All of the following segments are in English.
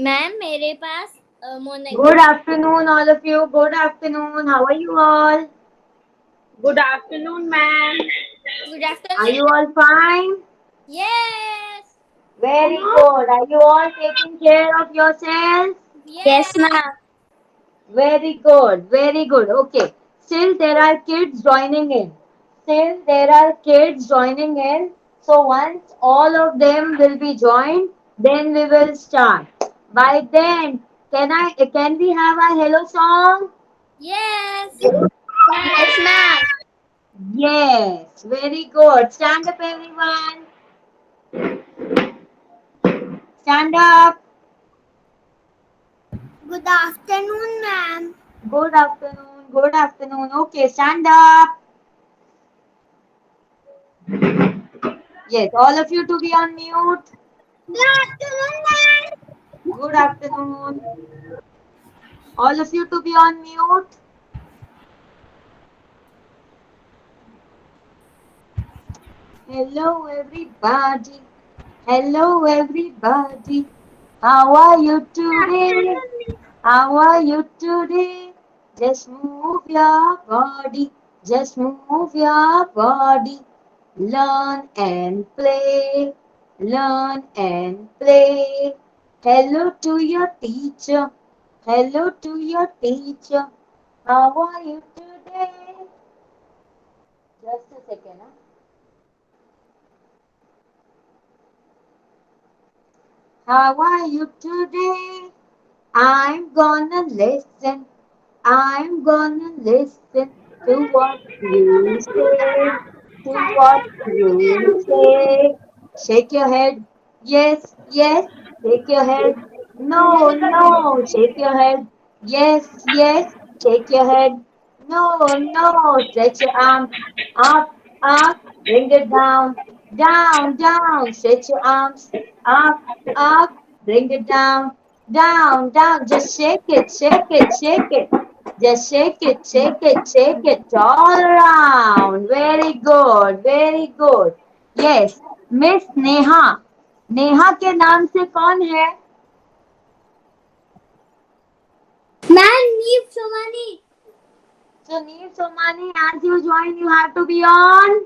Ma'am मेरे पास Good afternoon, all of you. Good afternoon. How are you all? Good afternoon, ma'am. Good Are you afternoon. all fine? Yes. Very good. Are you all taking care of yourselves? Yes, ma'am. Very good. Very good. Okay. Still, there are kids joining in. Still, there are kids joining in. So, once all of them will be joined, then we will start. By then, can we have a hello song? Yes. Yes, ma'am. Yes, very good. Stand up, everyone. Stand up. Good afternoon, ma'am. Good afternoon. Good afternoon. Okay, stand up. Yes, all of you to be on mute. Good afternoon, ma'am. Good afternoon. All of you to be on mute. Hello, everybody. Hello, everybody. How are you today? How are you today? Just move your body. Just move your body. Learn and play. Learn and play. Hello to your teacher. Hello to your teacher. How are you today? Just a second. Huh? How are you today? I'm gonna listen. I'm gonna listen to what you say. To what you say. Shake your head. Yes, yes. Shake your head. No, no. Shake your head. Yes, yes. Shake your head. No, no. Stretch your arms. Up, up. Bring it down. Down, down. Stretch your arms. Up, up. Bring it down. Down, down. Just shake it, shake it, shake it. Just shake it, shake it, shake it all around. Very good, very good. Yes, Miss Neha. Neha के नाम से कौन है? Ma'am, Neep Somani. So Neil Somani, as you join, you have to be on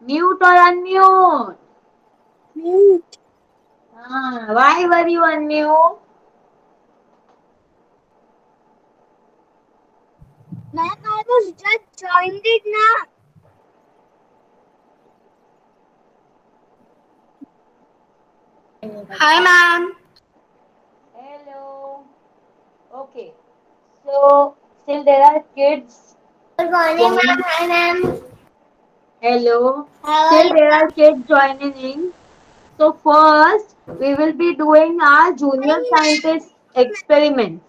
mute or unmute. Mute. Why were you unmute? Ma'am, I was just joined it now. Hi, ma'am. Hello. Okay. So still there are kids Good morning, ma'am. joining. Hi, ma'am. Hello. How are Still you? there are kids joining in. So first, we will be doing our junior Morning, scientist experiment.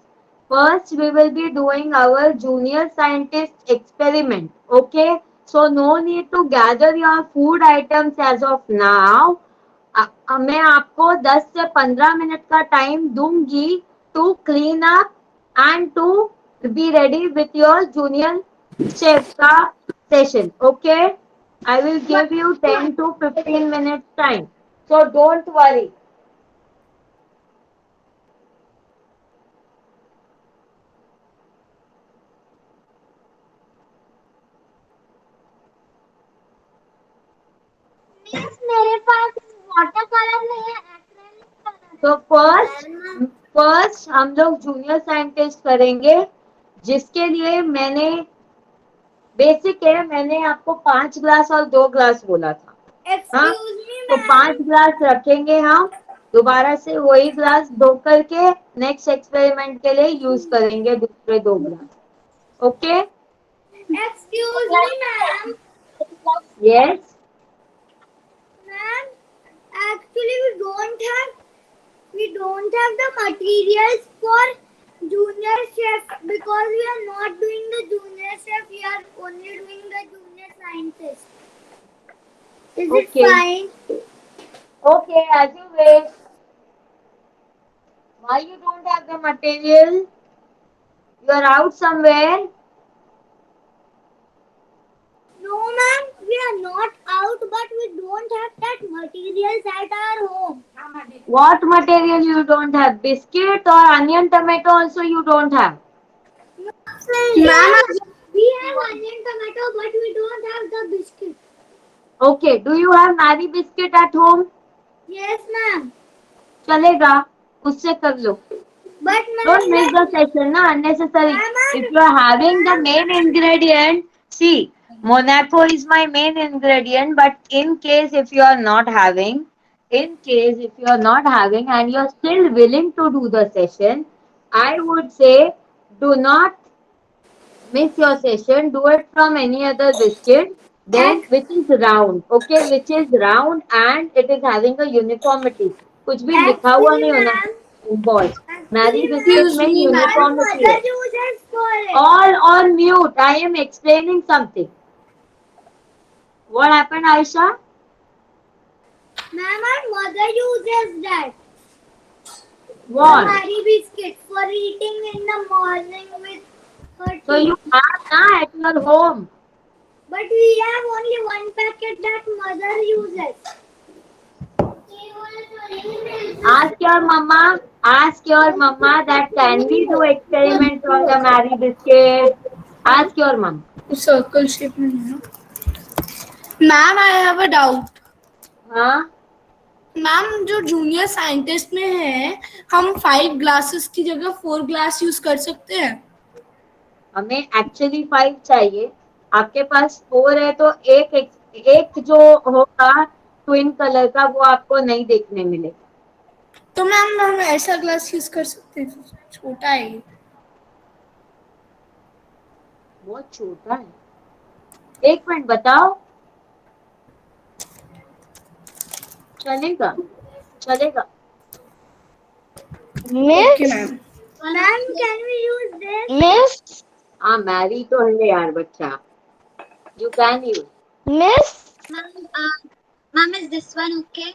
First, we will be doing our junior scientist experiment. Okay? So no need to gather your food items as of now. मैं आपको 10 से 15 minute का time दूंगी to clean up and to be ready with your junior chef का session. Okay, I will give you 10 to 15 minutes time. So don't worry. Miss मेरे पास water colour नहीं है, acrylic colour तो फर्स्ट हम लोग junior scientist करेंगे, जिसके लिए मैंने बेसिक है, मैंने आपको 5 ग्लास और 2 ग्लास बोला था. है। हाँ, एक्सक्यूज मी तो मैम। 5 ग्लास रखेंगे हम. दोबारा से वही ग्लास धो करके नेक्स्ट एक्सपेरिमेंट के लिए यूज करेंगे दूसरे 2 glass. Okay. Excuse me ma'am. Yes. Ma'am, actually we don't have the materials for junior chef because we are not doing the junior chef. We are only doing the junior scientist. Is it Okay. fine? Okay, as you wish. Why you don't have the material? You are out somewhere. No, ma'am, we are not out, but we don't have that materials at our home. What material you don't have? Biscuit or onion tomato also you don't have? Ma'am, we have onion tomato, but we don't have the biscuit. Okay, do you have Marie biscuit at home? Yes, ma'am. चलेगा, उससे कर लो. But Don't miss the ma'am, session, na unnecessary. Ma'am, If you are having the main ingredient, see, Monaco is my main ingredient, but in case if you are not having, and you are still willing to do the session, I would say do not miss your session. Do it from any other biscuit, then which is round, okay, which is round and it is having a uniformity. कुछ भी लिखा हुआ actually, नहीं होना ma'am, boss. Mary actually, biscuit ma'am, में my uniformity है. mother uses for it. All on mute. I am explaining something. What happened, Aisha? Ma'am, my mother uses that. What? Marie biscuit for eating in the morning with her So tea. you have na at your home. But we have only one packet that mother uses. Ask your mama that can we do experiment on the Marie biscuit? Ask your mom. Circle shape में है ना. Ma'am I have a doubt. हाँ. Ma'am जो junior scientist में है, हम 5 glasses की जगह 4 ग्लास यूज कर सकते हैं. हमें एक्चुअली 5 चाहिए. आपके पास 4 है तो एक जो होगा ट्विन कलर का वो आपको नहीं देखने मिलेगा. तो मैम हम ऐसा ग्लास यूज कर सकते हैं, छोटा है ये. बहुत छोटा है. एक मिनट बताओ. चलेगा. Okay ma'am. Ma'am, can we use this? Miss, हाँ मैरी तो है यार बच्चा. You can use. Miss, Ma'am, is this one okay?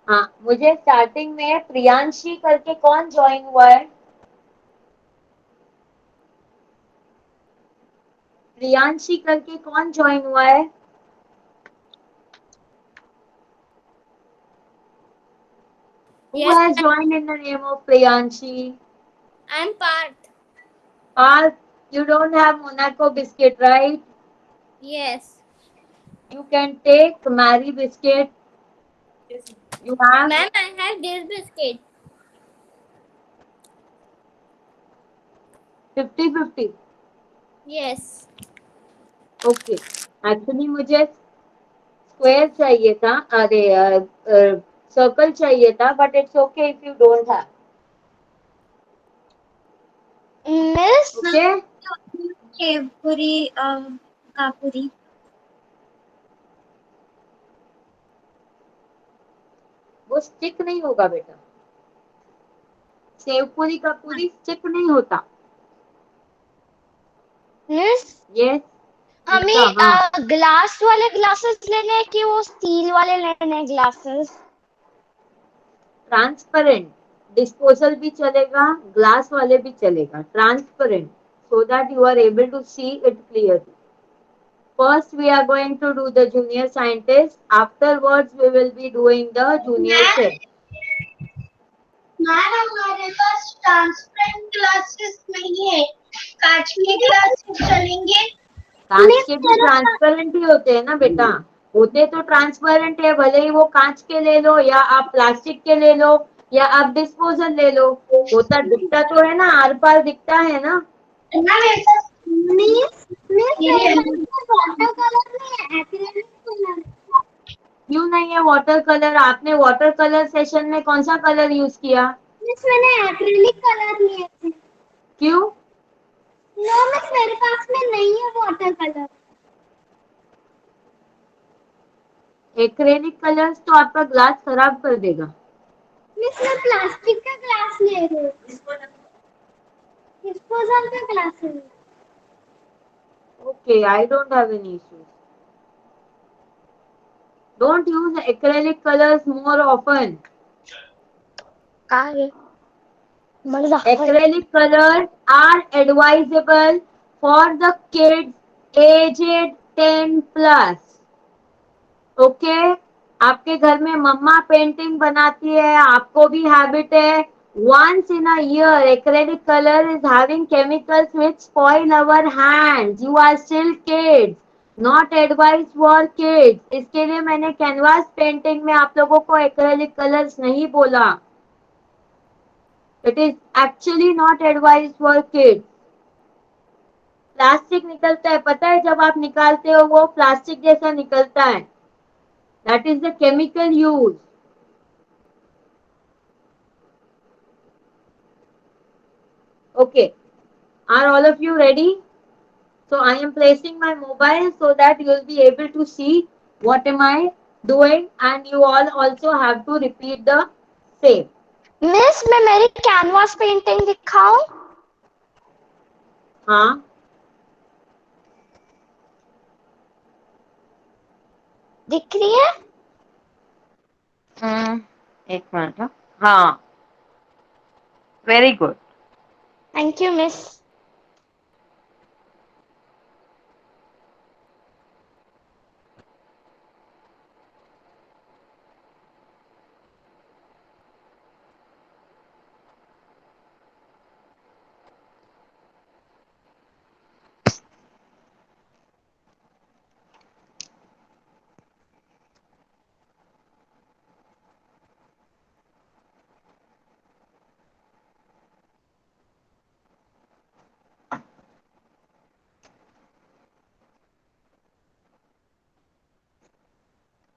हाँ मुझे स्टार्टिंग में प्रियांशी करके कौन ज्वाइन हुआ है? प्रियांशी करके कौन ज्वाइन हुआ है? Who has joined in the name of Priyanshi? I'm Parth. Parth, you don't have Monaco biscuit, right? Yes. You can take Marie biscuit. You have? Ma'am, I have this biscuit. 50-50. Yes. Okay. Actually मुझे square चाहिए था. अरे circle चाहिए था. But it's okay if you don't have. Miss, Okay? Puri, kapuri. वो stick नहीं होगा बेटा. सेव पूरी का पूरी स्टिक नहीं होता. Miss, Yes. हमें ग्लास वाले ग्लासेस लेने हैं कि वो स्टील वाले लेने हैं ग्लासेस? ट्रांसपेरेंट डिस्पोजल भी चलेगा, ग्लास वाले भी चलेगा. Transparent so that you are able to see it clearly. First we are going to do the junior scientist. Afterwards we will be doing the junior chef. Ma'am, हमारे पास transparent glasses नहीं है. कांच के glasses चलेंगे? कांच के भी transparent ही होते हैं ना बेटा. होते तो ट्रांसपेरेंट है. भले ही वो कांच के ले लो या आप प्लास्टिक के ले लो या आप डिस्पोजल ले लो. होता दिखता तो है ना, आर पार दिखता है ना. क्यों नहीं है वाटर कलर? आपने वाटर कलर सेशन में कौन सा कलर यूज किया? मैंने एक्रिलिक कलर लिए थे. क्यों? नो मिस, मेरे पास में नहीं है वाटर कलर. एक्रेलिक कलर्स तो आपका ग्लास खराब कर देगा. मिस, मैं प्लास्टिक का ग्लास ले रही हूँ. डिस्पोजल का ग्लास है. Okay, I don't have any issues. Don't use acrylic colors more often. Acrylic colors are advisable for the kids aged 10+. Okay, आपके घर में मम्मा पेंटिंग बनाती है, आपको भी हैबिट है. Once in a year, acrylic color is having chemicals which spoil our hands. You are still kids. Not advice for kids. इसके लिए मैंने कैनवास पेंटिंग में आप लोगों को एक्रेलिक कलर्स नहीं बोला. It is actually not advice for kids. Plastic निकलता है, पता है जब आप निकालते हो वो प्लास्टिक जैसा निकलता है. That is the chemical used. Okay. Are all of you ready? So I am placing my mobile so that you will be able to see what am I doing, and you all also have to repeat the same. Miss मैं मेरी canvas painting दिखाऊं? हाँ, दिख रही है? एक minute. हाँ, very good. Thank you miss.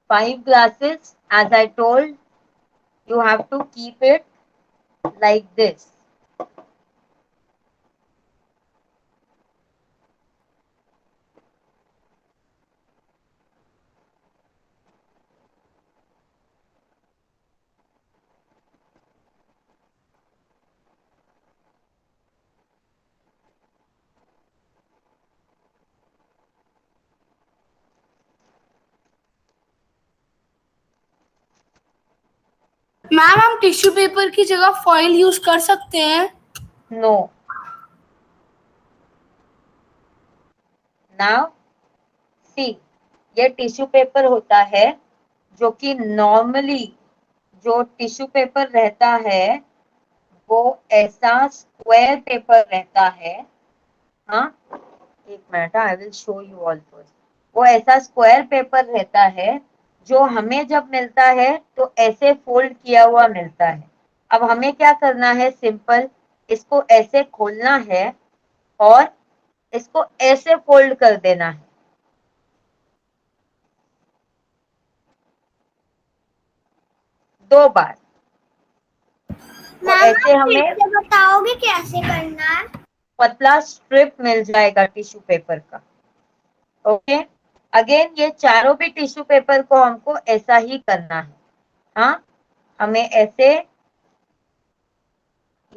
Five glasses, as I told, you have to keep it like this. Ma'am हम टिश्यू पेपर की जगह फॉइल यूज कर सकते हैं? No. Now, see, ये टिश्यू पेपर होता है जो कि नॉर्मली जो टिश्यू पेपर रहता है वो ऐसा स्क्वायर पेपर रहता है. हाँ, एक minute, I will show you all first. वो ऐसा स्क्वायर पेपर रहता है जो हमें जब मिलता है तो ऐसे फोल्ड किया हुआ मिलता है. अब हमें क्या करना है, सिंपल इसको ऐसे खोलना है और इसको ऐसे फोल्ड कर देना है 2 बार. तो ऐसे हमें बताओगे कैसे करना है? पतला स्ट्रिप मिल जाएगा टिश्यू पेपर का. ओके, अगेन ये चारों भी टिश्यू पेपर को हमको ऐसा ही करना है. हाँ, हमें ऐसे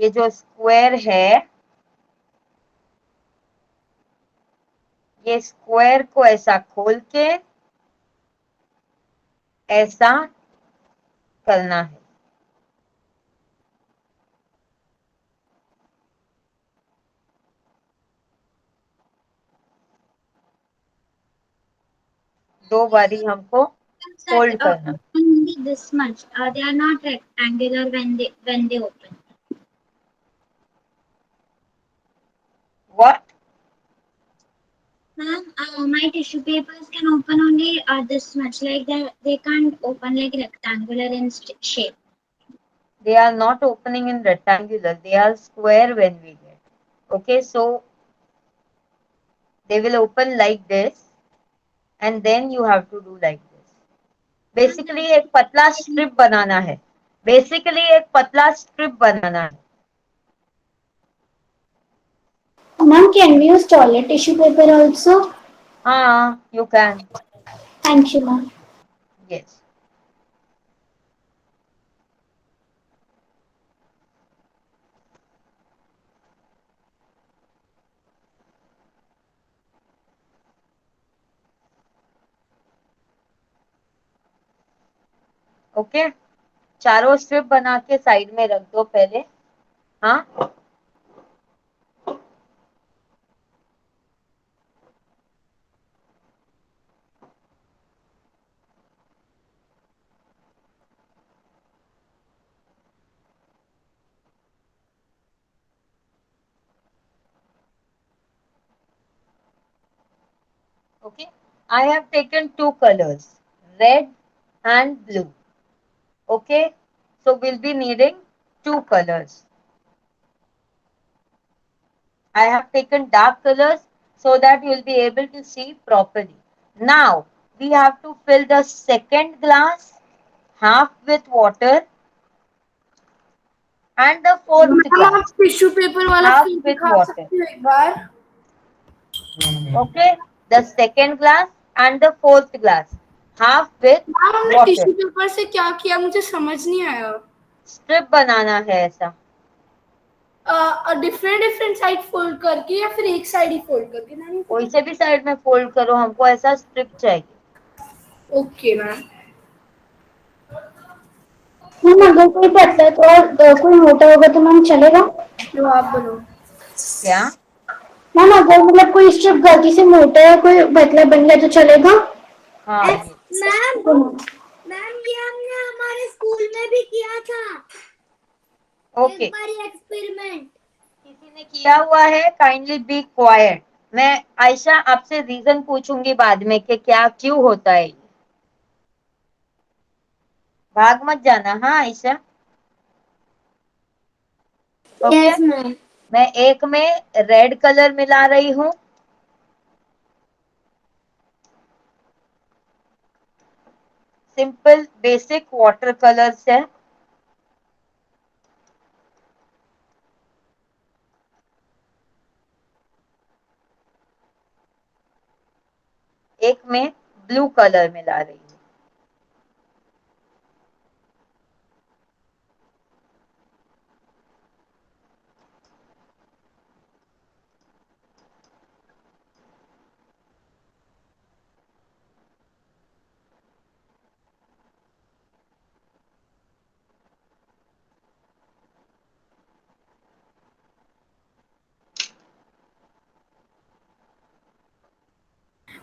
ये जो स्क्वायर है, ये स्क्वायर को ऐसा खोल के ऐसा करना है. दो बारी हमको फोल्ड करना. Only this much. They are not rectangular when they open. What? Ma'am, my tissue papers can open only this much. Like they can't open like rectangular in shape. They are not opening in rectangular, they are square when we get. Okay, so they will open like this and then you have to do like this. Basically एक पतला strip बनाना है. Basically एक पतला strip बनाना है. Ma'am, can we use toilet tissue paper also? हाँ, you can. Thank you, ma'am. Yes. Okay, चारों strip बना के साइड में रख दो पहले. हाँ, Okay, I have taken two colors, red and blue. Okay, so we'll be needing two colors. I have taken dark colors so that you will be able to see properly. Now, we have to fill the second glass half with water and the fourth ma'am आप glass tissue paper वाला half fill with दिखा water. सकते हो एक बार? Okay, the second glass and the fourth glass half with ma'am हमने water. Tissue paper से क्या किया मुझे समझ नहीं आया. स्ट्रिप बनाना है ऐसा. डिफरेंट डिफरेंट साइड फोल्ड करके या फिर एक साइड ही फोल्ड करके? मैम कोई से भी साइड में फोल्ड करो, हमको ऐसा स्ट्रिप चाहिए. Okay ma'am. मैम अगर कोई पतला तो और कोई मोटा होगा तो मैम चलेगा? जो आप बोलो. क्या? मैम अगर मतलब कोई स्ट्रिप गलती से मोटा है कोई पतला बन गया तो चलेगा? हाँ, मैम मैम ये हमने हमारे स्कूल में भी किया था ओके. एक बार एक्सपेरिमेंट. किसी ने किया हुआ है, काइंडली बी क्वाइट. मैं आयशा आपसे रीजन पूछूंगी बाद में कि क्या क्यों होता है. भाग मत जाना. हाँ आयशा. ओके. Yes ma'am. मैं एक में रेड कलर मिला रही हूँ. सिंपल बेसिक वाटर कलर्स है. एक में ब्लू कलर मिला रही हूँ.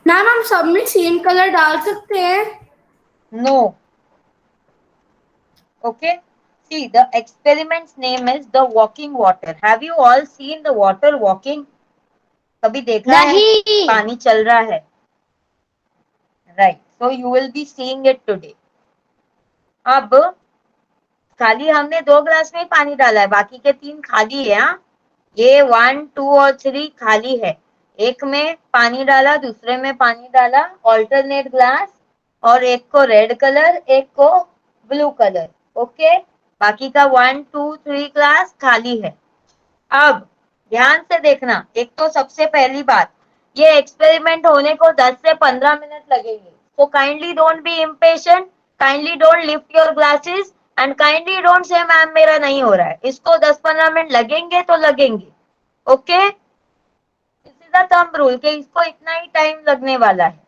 मैम हम सब में सेम कलर डाल सकते हैं? No. Okay. See, the experiment's name is the walking water. Have you all seen the water walking? कभी देखा है नहीं. पानी चल रहा है? Right. So you will be seeing it today. अब खाली हमने 2 ग्लास में ही पानी डाला है, बाकी के 3 खाली है. हाँ, ये 1, 2 और 3 खाली है. एक में पानी डाला, दूसरे में पानी डाला, ऑल्टरनेट ग्लास, और एक को रेड कलर, एक को ब्लू कलर. ओके, बाकी का 1, 2, 3 ग्लास खाली है. अब ध्यान से देखना. एक तो सबसे पहली बात, ये एक्सपेरिमेंट होने को 10 से 15 मिनट लगेंगे. So kindly don't be impatient, kindly don't lift your glasses and kindly don't say ma'am मेरा नहीं हो रहा है. इसको 10-15 मिनट लगेंगे तो लगेंगे. Okay, this is the thumb rule कि इसको इतना ही टाइम लगने वाला है.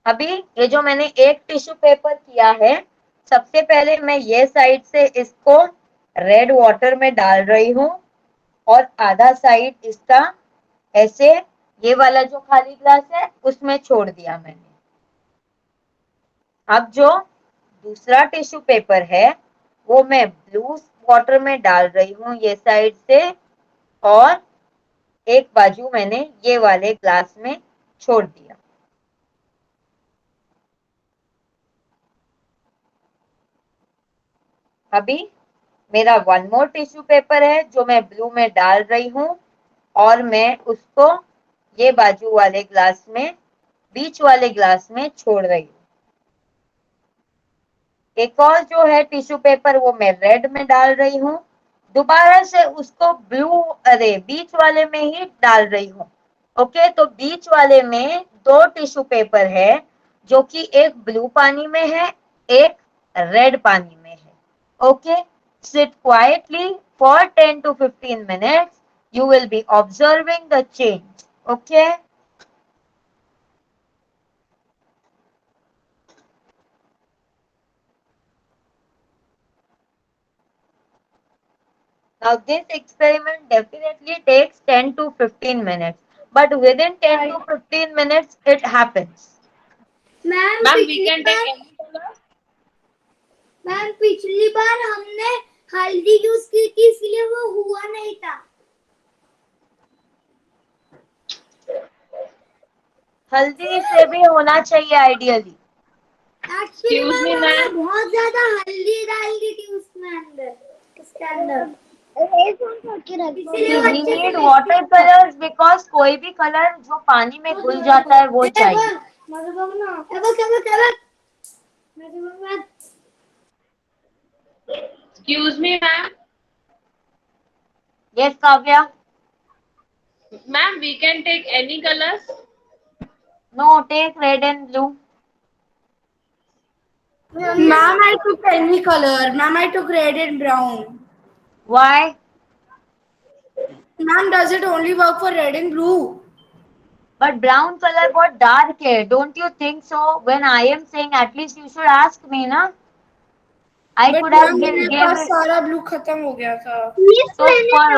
अभी ये जो मैंने एक टिश्यू पेपर किया है, सबसे पहले मैं ये साइड से इसको रेड वाटर में डाल रही हूँ और आधा साइड इसका ऐसे ये वाला जो खाली ग्लास है उसमें छोड़ दिया मैंने. अब जो दूसरा टिश्यू पेपर है वो मैं ब्लू वाटर में डाल रही हूँ ये साइड से, और एक बाजू मैंने ये वाले ग्लास में छोड़ दिया. अभी मेरा 1 मोर टिश्यू पेपर है जो मैं ब्लू में डाल रही हूँ और मैं उसको ये बाजू वाले ग्लास में, बीच वाले ग्लास में छोड़ रही हूँ. एक और जो है टिश्यू पेपर वो मैं रेड में डाल रही हूँ, दोबारा से उसको बीच वाले में ही डाल रही हूँ. ओके, तो बीच वाले में 2 टिश्यू पेपर है जो कि एक ब्लू पानी में है, एक रेड पानी में है. Okay, sit quietly for 10 to 15 minutes. You will be observing the change. Okay. Now this experiment definitely takes 10 to 15 minutes, but within 10 to 15 minutes it happens. Ma'am Ma'am, we can take any color. Ma'am पिछली बार हमने हल्दी use की थी इसलिए वो हुआ नहीं था. हल्दी से भी होना चाहिए ideally. Actually Excuse me, ma'am ma'am. बहुत ज्यादा हल्दी डाल दी थी उसमें अंदर उसके अंदर इसीलिए वो वी अच्छे से नीड mix वाटर नहीं था। कलर्स बिकॉज कोई भी कलर जो पानी में घुल जाता है वो चाहिए। Excuse me, ma'am. Yes Kavya. Ma'am, we can take any colors. No, take red and blue. Ma'am, I took any color. Ma'am, I took red and brown. Why? Ma'am, does it only work for red and blue? But brown colour बहुत dark है, don't you think so? When I am saying at least you should ask me ना। आई But could have ma'am, मेरे give पास सारा blue खत्म हो गया था. तो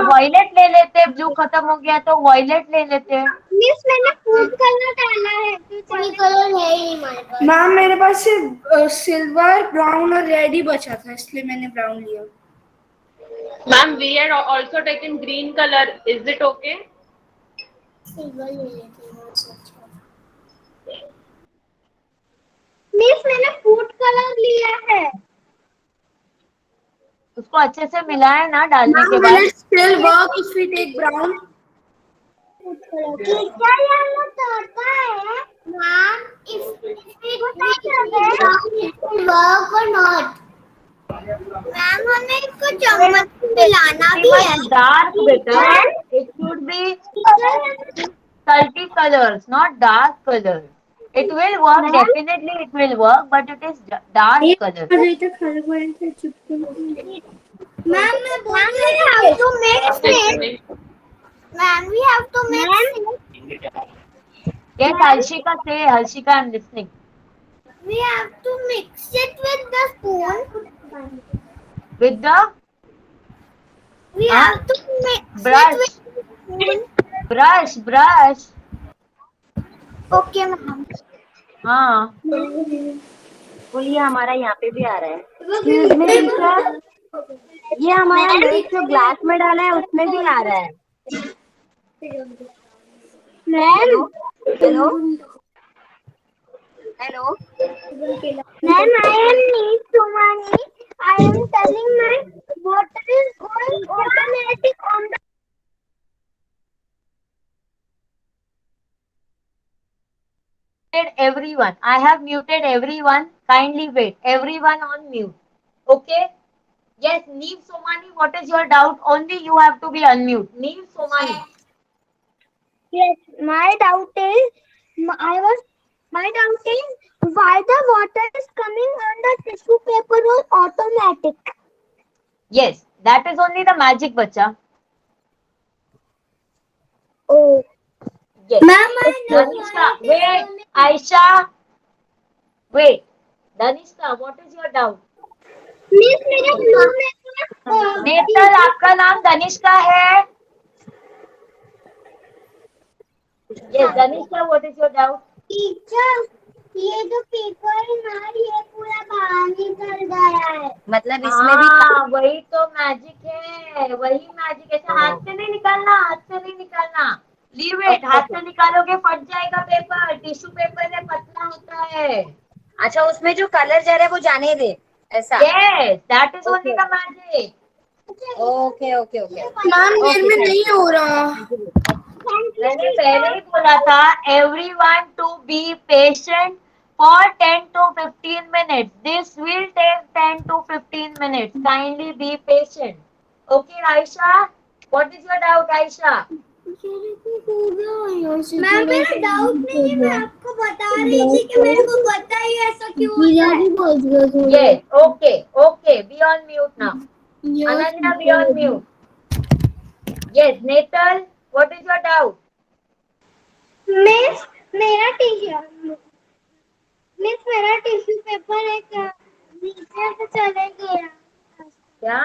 वॉयलेट ले लेते, ब्लू खत्म हो गया तो वॉयलेट ले लेते। मिस मैंने फूड कलर डाला है कोई कलर है ही नहीं हमारे पास। मैम, मेरे पास सिर्फ सिल्वर, ब्राउन और रेड ही बचा था, इसलिए मैंने ब्राउन लिया. Ma'am, we had also taken green color. Is it okay? Miss मैंने फूड कलर लिया है। उसको अच्छे से मिलाए ना डालने के Ma'am, बाद। will it still work if we take brown? क्या ये तोड़ता है? Ma'am, if it work or not? Ma'am हमें इसको चम्मच से मिलाना भी है। डार्क बेटा, it should be salty colors, not dark colors. It will work, definitely it will work, but it is dark color. Ma'am मैं बोल रही हूँ we have to mix it. Ma'am, ma'am we have to mix it. Yes, Harshika, say, Harshika, I'm listening. We have to mix it with the spoon. With the We have to mix brush, it with the brush. spoon. Okay ma'am. हाँ, बोलिए हमारा यहाँ पे भी आ रहा है। Excuse me, teacher, ये हमारा मिल्क जो ग्लास में डाला है उसमें भी आ रहा है। Ma'am hello hello Ma'am, I am Neet Somani. I am telling my water is going automatic on the. everyone. I have muted everyone. Kindly wait. Everyone on mute. Okay? Yes, Neem Somani, what is your doubt? Only you have to be unmute. Neem Somani. Yes, my doubt is, my doubt is why the water is coming on the tissue paper was automatic. Yes, that is only the magic, bacha. Oh. Yes. Ma'am, Danishka, wait. Aisha, wait. Danishka, what is your doubt? Miss, मेरा blue में नेतल, आपका नाम दनिष्का है? Yes, Danishka, what is your doubt? Teacher ये जो paper है ना ये पूरा बाहर निकल गया है। मतलब इसमें भी हाँ, वही तो मैजिक है, वही मैजिक है। हाथ से नहीं निकालना, हाथ से नहीं निकालना। लीव इट, हाथ से निकालोगे फट जाएगा पेपर। टिश्यू पेपर है, पतला होता है। अच्छा, उसमें जो कलर जा रहा है वो जाने दे, ऐसा। Yes, that is only the magic. Okay okay okay. Ma'am, मेरे में नहीं हो रहा. मैंने पहले ही बोला था, everyone to be patient for 10 to 15 minutes. This will take 10 to 15 minutes. Kindly be patient. Okay, Aisha? What is your doubt, Aisha? Ma'am मेरा डाउट नहीं है, मैं आपको बता रही थी कि मेरे को पता ही ऐसा क्यों होता है। Yes, okay, okay. Be on mute now. Ananya, be on mute. Yes, Netal, what is your doubt? Miss मेरा टिश्यू पेपर एक नीचे से चले गया। क्या?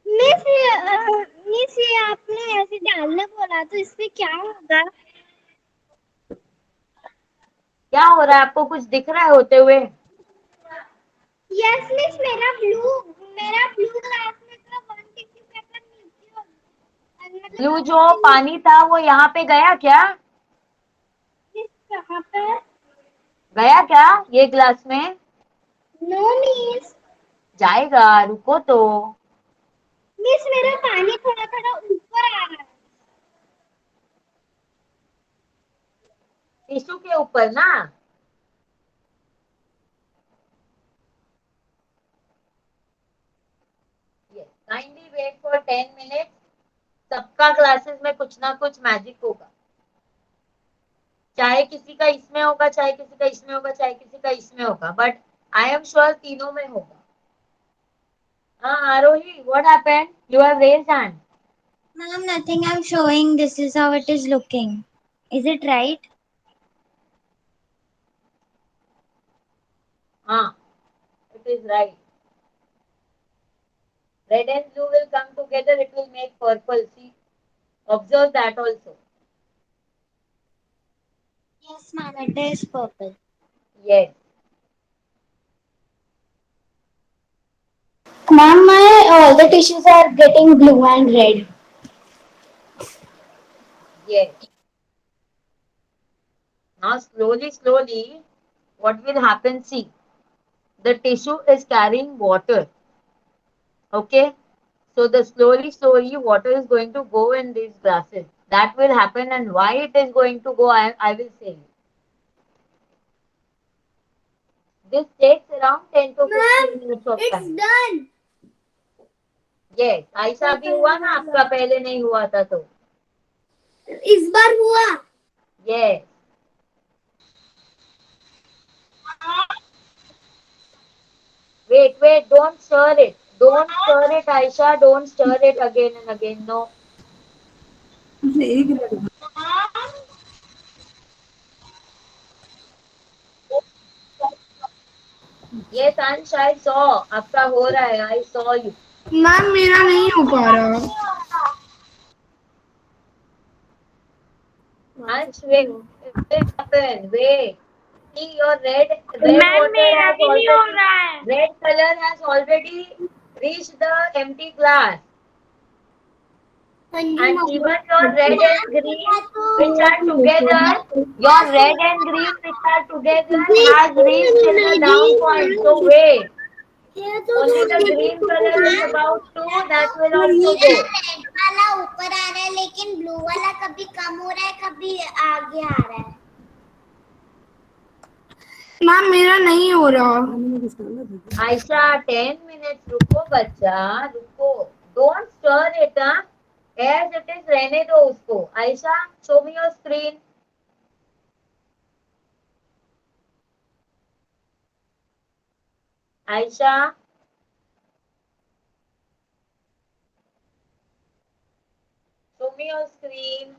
मिस ये आपने ऐसे डालने बोला तो इसमें क्या होगा? क्या हो रहा है? आपको कुछ दिख रहा है होते हुए? यस मिस मेरा ब्लू ग्लास में का वन टिश्यू पेपर नीचे हो गया। ब्लू जो पानी था वो यहाँ पे गया क्या? यहाँ पे गया क्या ये ग्लास में? No miss. जाएगा, रुको तो। मिस मेरा पानी थोड़ा थोड़ा ऊपर आ रहा है। टिश्यू के ऊपर ना। Yes, kindly wait for 10 minute. सबका क्लासेस में कुछ ना कुछ मैजिक होगा, चाहे किसी का इसमें होगा, चाहे किसी का इसमें होगा, चाहे किसी का इसमें होगा, बट आई एम श्योर तीनों में होगा। हाँ Aarohi, what happened? You have raised hand. Ma'am, nothing. I'm showing. This is how it is looking. Is it right? हाँ, it is right. Red and blue will come together, it will make purple. See, observe that also. Yes, ma'am. It is purple. Yes. Ma'am, my all the tissues are getting blue and red. Yes. Now slowly, what will happen? See, the tissue is carrying water. Okay. So the slowly, water is going to go in these glasses. That will happen, and why it is going to go, I will say you. This takes around 10 to 15 minutes of It's time. done. Yes. ऐसा भी हुआ ना आपका, पहले नहीं हुआ था तो. इस बार हुआ। Yes. Wait, don't stir it. Don't stir it, Aisha. Don't stir it again and again. No. Yes, Ansh, I saw. आपका हो रहा है. I saw you. मैम मेरा नहीं हो पा रहा। Ansh, wait. What happened? Wait. See, your red water has already, red color has already reached the empty glass. And even your red and green, which are together, your red and green which are together has reached till the down point. So wait. Only the green color is about to, that will also go. Red वाला ऊपर आ रहा है लेकिन blue वाला कभी कम हो रहा है कभी आगे आ रहा है। मैम मेरा नहीं हो रहा। Aisha, 10 minutes रुको बच्चा, रुको. Don't stir it, huh? As it is, रहने दो उसको. Aisha, show me your screen. Aisha. Show me your screen.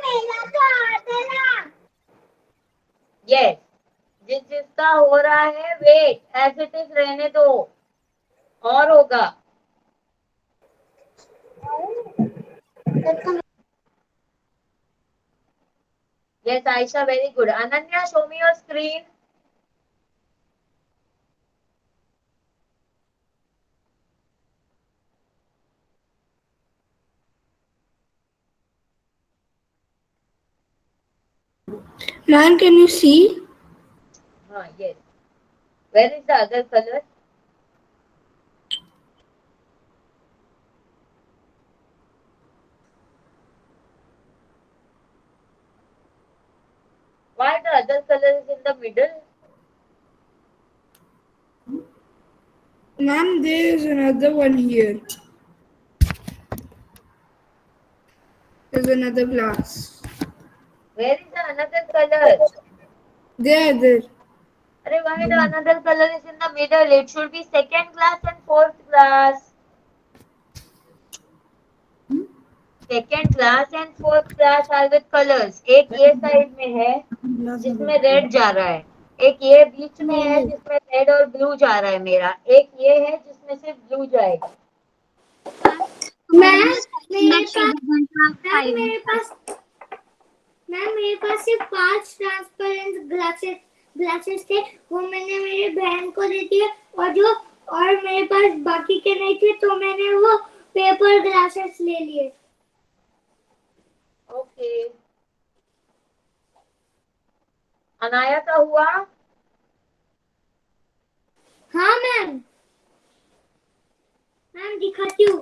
मेरा तो आधा ना। Yes. जिसका हो रहा है, wait. As it is, रहने दो. और होगा. Yes, Aisha, very good. Ananya, show me your screen. Ma'am, can you see? Yes. Where is the other color? Why the other color is in the middle? Ma'am, there is another one here. There's another glass. Where is the another color? There. Why the another color is in the middle? It should be second glass and fourth glass. Second glass and fourth glass are with colors. एक ये side में है जिसमें red जा रहा है, एक ये बीच में है जिसमें रेड और ब्लू जा रहा है मेरा, एक ये है जिसमें सिर्फ ब्लू जाएगा. मेरे पास सिर्फ 5 ट्रांसपेरेंट ग्लासेस थे, वो मैंने मेरी बहन को दे दिए और मेरे पास बाकी के नहीं थे तो मैंने वो पेपर ग्लासेस ले लिए। ओके, अनाया का हुआ? हाँ मैम, मैम दिखाती हूँ।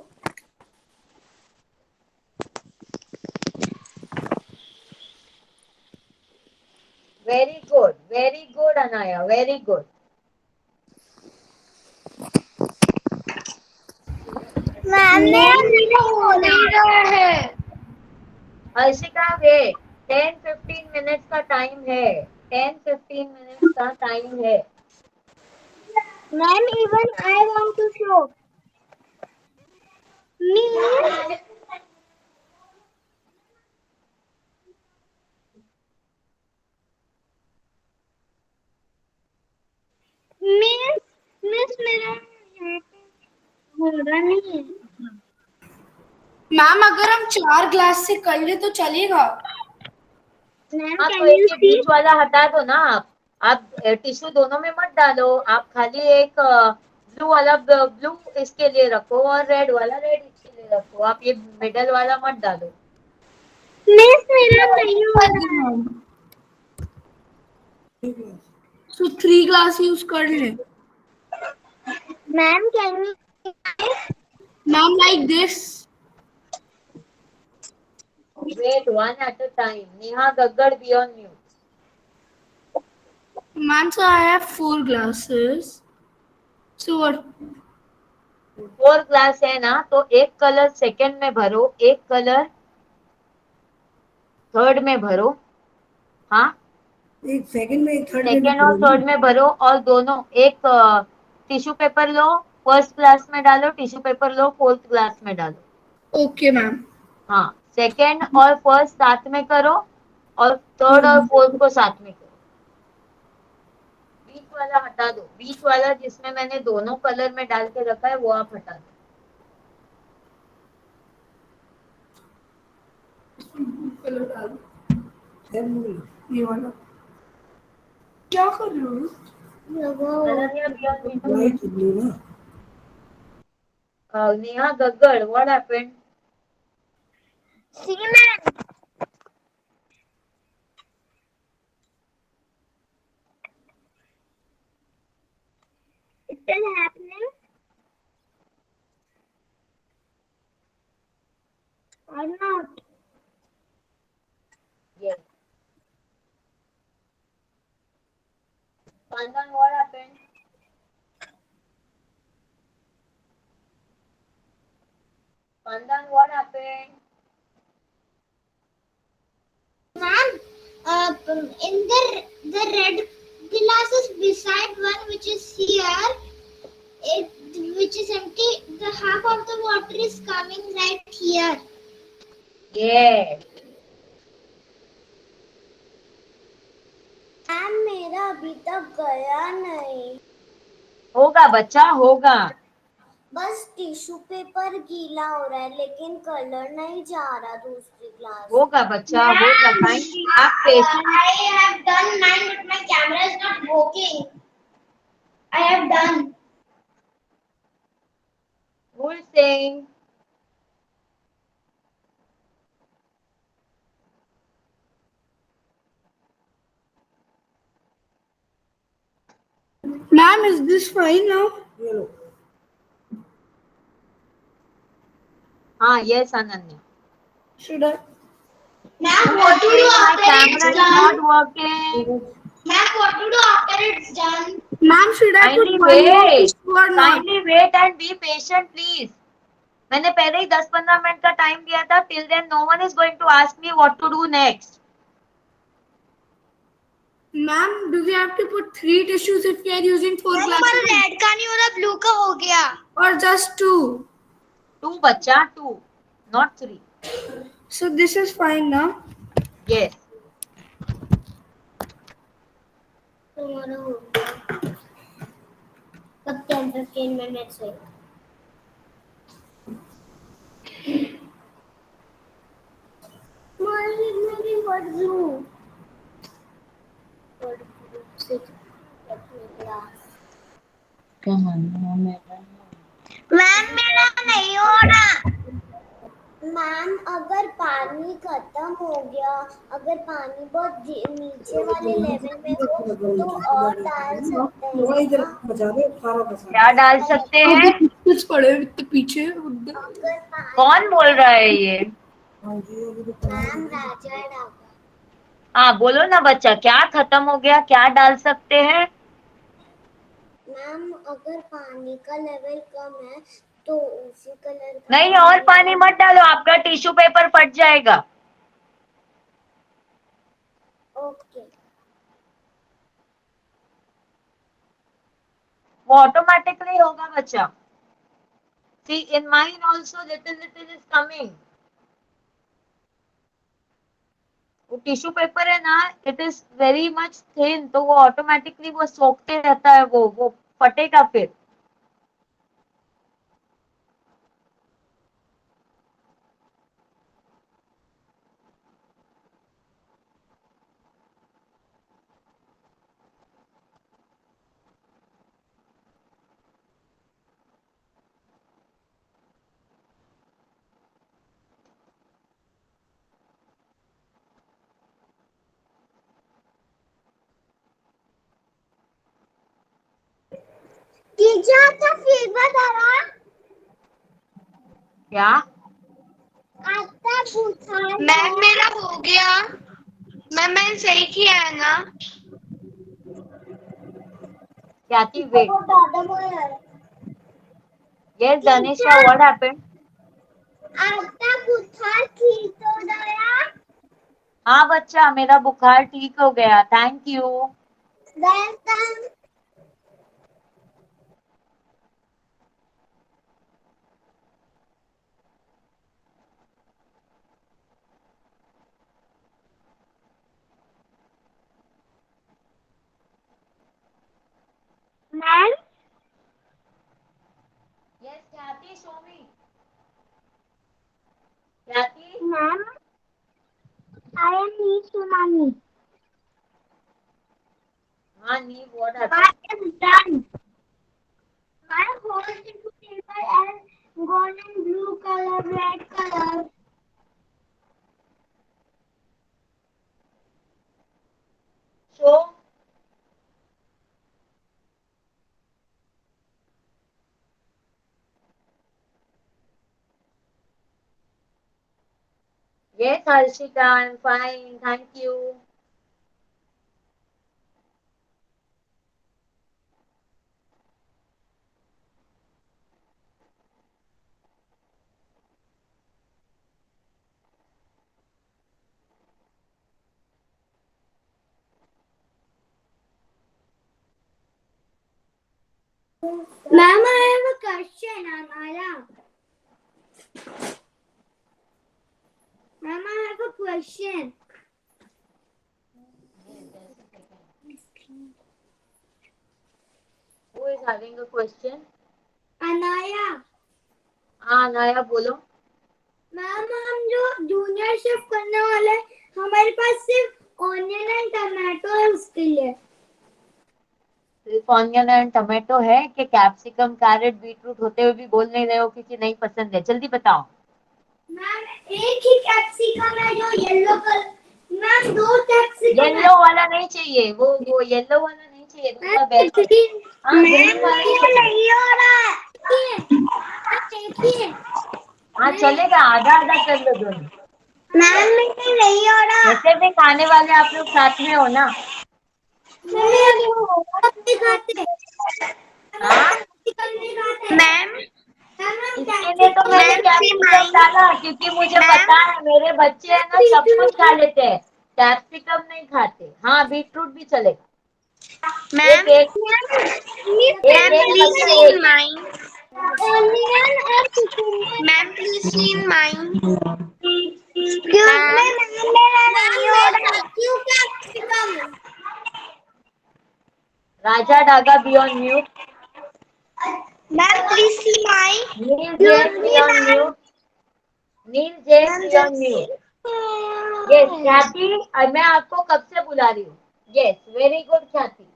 Very good Anaya, very good. Ma'am मेरा हो नहीं रहा है। हर्षिका वेट, 10-15 मिनट्स का टाइम है, 10-15 मिनट्स का टाइम है। Ma'am even I want to show me. Miss miss मेरा यहाँ पे हो रहा नहीं है। मैम अगर हम 4 ग्लास से कर ले तो चलेगा। मैम हाँ, कैन तो यू एक सी? बीच वाला हटा दो ना आप टिश्यू दोनों में मत डालो, आप खाली एक ब्लू वाला ब्लू इसके लिए रखो और रेड वाला रेड इसके लिए रखो, आप ये मिडल वाला मत डालो। मिस मेरा नहीं हो रहा है। तो 3 ग्लास यूज कर ले। Ma'am can you? Ma'am like this. Wait, one at a time. Neha Gaggad be on mute. Ma'am so I have 4 glasses. So what? 4 glass है ना, तो एक कलर सेकंड में भरो, एक कलर थर्ड में भरो। हाँ, एक सेकंड में थर्ड सेकंड और थर्ड में भरो, और दोनों एक टिश्यू पेपर लो, फर्स्ट ग्लास में डालो, टिश्यू पेपर लो, फोर्थ ग्लास में डालो। Okay ma'am. हाँ, सेकंड और फर्स्ट साथ में करो और थर्ड और फोर्थ को साथ में करो। बीच वाला हटा दो, बीच वाला जिसमें मैंने दोनों कलर में डाल के रखा है वो आप हटा दो। कलर डाल ये वाला क्या कर रहे हो? Ananya beyond me. Light blue ना। Neha Gaggad, what happened? See ma'am, it is happening or not? Yes. Pandan, what happened? Pandan, what happened? Ma'am, in the red glasses beside one which is here, which is empty, the half of the water is coming right here. Yes. Ma'am मेरा अभी तक गया नहीं। होगा बच्चा, होगा। बस tissue paper गीला हो रहा है लेकिन कलर नहीं जा रहा दूसरी ग्लास। होगा बच्चा, होगा। काइंडली आप patient. I have done mine but my camera is not working. I have done. Who is saying? Ma'am, is this fine now? हाँ, yes, Ananya. Should I? Ma'am, what to do My after camera it's is done? not working. Ma'am, what to do after it's done? Ma'am, should I put Kindly one more wait. tissue or not? Kindly wait and be patient, please. मैंने पहले ही 10-15 minute का time दिया था. Till then, no one is going to ask me what to do next. Ma'am, do we have to put 3 tissues if we are using 4 glasses? Red का नहीं हो रहा, blue का हो गया। Or just 2? 2 बच्चा, 2, not 3. So this is fine now? Yes. तुम्हारा हो गया। कब 10-15 मिनट्स है। मेरी व्हाट ब्लू? मैम मेरा नहीं हो रहा। मैम अगर पानी खत्म हो गया, अगर पानी बहुत नीचे वाले लेवल में हो तो और डाल सकते हैं ना? क्या डाल सकते हैं? कुछ पड़े इतने पीछे उधर। अगर पानी कौन बोल रहा है ये? मैम राजा डागा। हाँ बोलो ना बच्चा, क्या खत्म हो गया, क्या डाल सकते हैं? मैम अगर पानी का लेवल कम है तो उसी कलर का नहीं, और पानी मत डालो, आपका टिश्यू पेपर फट जाएगा। ओके। वो ऑटोमेटिकली होगा बच्चा। See in mine also little little is coming. वो टिश्यू पेपर है ना, it is very much thin, तो वो ऑटोमेटिकली वो सोखते रहता है, वो फटेगा फिर। टीचर का फीडबैक आ रहा? क्या? आपका बुखार मैम मेरा हो गया। मैम मैंने सही किया है ना? क्या थी? वेट। है। Yes Danisha, what happened? आपका बुखार ठीक हो गया? हाँ बच्चा, मेरा बुखार ठीक हो गया, thank you. Welcome. Ma'am yes ख्याति, शो मी। ख्याति, मैम आई एम नीशुमानी। हाँ नीव, what I happened? am done. My whole tissue paper has gone in blue color, red color. Show. Yes Harshita, I am fine, thank you. Ma'am, I have a question, Anaya. Ma'am, I have a question. Who is having a question? Anaya. हाँ नया बोलो। Ma'am हम जो junior shift करने वाले हैं, हमारे पास सिर्फ ऑनियन एंड टमाटो है उसके लिए। सिर्फ ऑनियन एंड टमाटो है कि कैप्सिकम, कैरेट, बीटरूट होते हुए भी बोल नहीं रहे हो क्योंकि नहीं पसंद है? जल्दी बताओ। मैम एक ही कैप्सिकम है जो येलो कलर। मैम दो कैप्सिकम है। येलो वाला नहीं चाहिए, वो येलो वाला नहीं चाहिए, दूसरा बेस्ट। ग्रीन। हाँ ग्रीन वाला ही चाहिए। नहीं हो रहा है। देखिए। हाँ चलेगा, आधा आधा कर लो दोनों। मैम मेरे नहीं हो रहा। वैसे भी खाने वाले आप लोग साथ में हो ना? मम्मी अभी वो खाते। हाँ मैम इसके लिए तो मैंने कैप्सिकम डाला क्योंकि मुझे पता है मेरे बच्चे है ना सब कुछ खा लेते हैं, कैप्सिकम नहीं खाते। हाँ बीटरूट भी चलेगा। मैम एक एक एक मैम एक प्लीज बच्चे सी इन एक। माइन। ऑनियन और chicken. Ma'am please see in mine. Excuse me ma'am मेरा नहीं हो रहा। क्यों capsicum? Raja Daga be on mute. Ma'am please see mine. Neel Jain be on mute. Neel Jain be on mute. Yes Khyati, मैं आपको कब से बुला रही हूँ। Yes very good Khyati.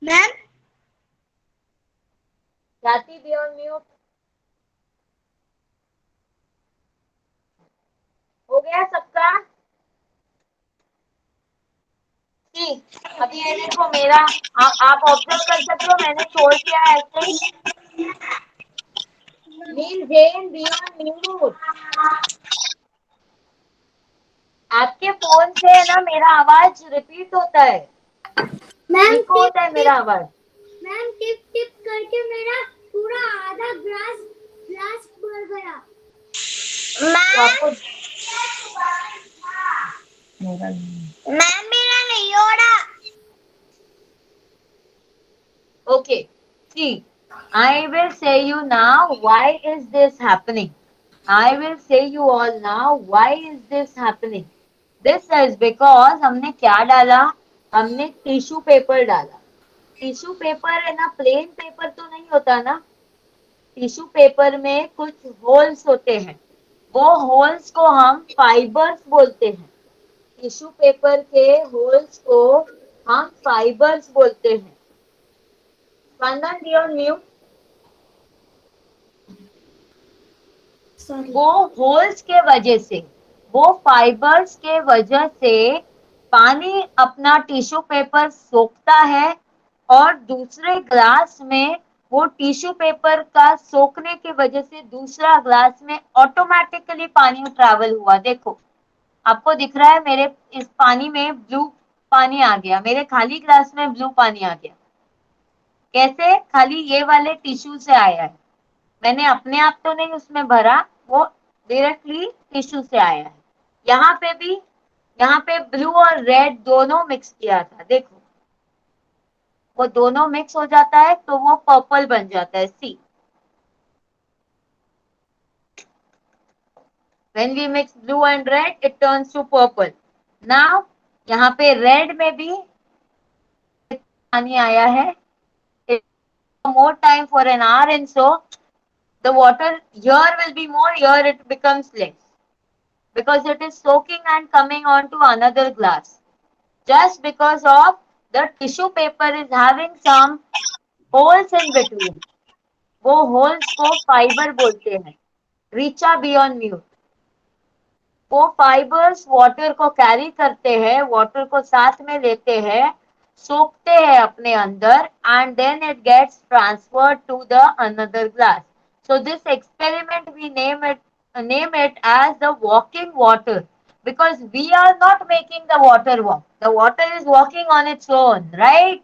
Ma'am Swati be on mute. हो गया सबका? जी, अभी ये देखो मेरा, आप ऑब्जर्व कर सकते हो मैंने छोड़ दिया है ऐसे ही। नील जैन बी ऑन म्यूट। आपके फोन से है ना मेरा आवाज रिपीट होता है, मैम इको होता है मेरा आवाज। मैम टिप टिप करके मेरा पूरा आधा ग्लास ग्लास भर गया। तो आपको मैम मेरा नहीं हो रहा। okay, see, I will say you now why is this happening. I will say you all now why is this happening. This is because हमने क्या डाला, हमने टिश्यू पेपर डाला। टिश्यू पेपर है ना, प्लेन पेपर तो नहीं होता ना, टिश्यू पेपर में कुछ होल्स होते हैं, वो होल्स को हम फाइबर्स बोलते हैं। टिश्यू पेपर के होल्स को हम फाइबर्स बोलते हैं। स्पंदन बी ऑन म्यूट। वो होल्स के वजह से, वो फाइबर्स के वजह से पानी अपना टिश्यू पेपर सोखता है और दूसरे ग्लास में वो टिश्यू पेपर का सोखने की वजह से दूसरा ग्लास में ऑटोमेटिकली पानी ट्रैवल हुआ। देखो आपको दिख रहा है मेरे इस पानी में ब्लू पानी आ गया, मेरे खाली ग्लास में ब्लू पानी आ गया। कैसे? खाली ये वाले टिश्यू से आया है, मैंने अपने आप तो नहीं उसमें भरा, वो डायरेक्टली टिश्यू से आया है। यहाँ पे भी, यहाँ पे ब्लू और रेड दोनों मिक्स किया था, देखो वो दोनों मिक्स हो जाता है तो वो पर्पल बन जाता है। सी, when we mix blue and red it turns to purple. Now यहाँ पे रेड में भी पानी आया है, more time for an hour and so the water here will be more, here it becomes less because it is soaking and coming on to another glass just because of the tissue paper is having some holes in between. वो holes को fiber बोलते हैं। Richa beyond mute। वो fibres water को carry करते हैं, water को साथ में लेते हैं, सोखते हैं अपने अंदर and then it gets transferred to the another glass. So this experiment we name it as the walking water because we are not making the water walk. The water is walking on its own, right?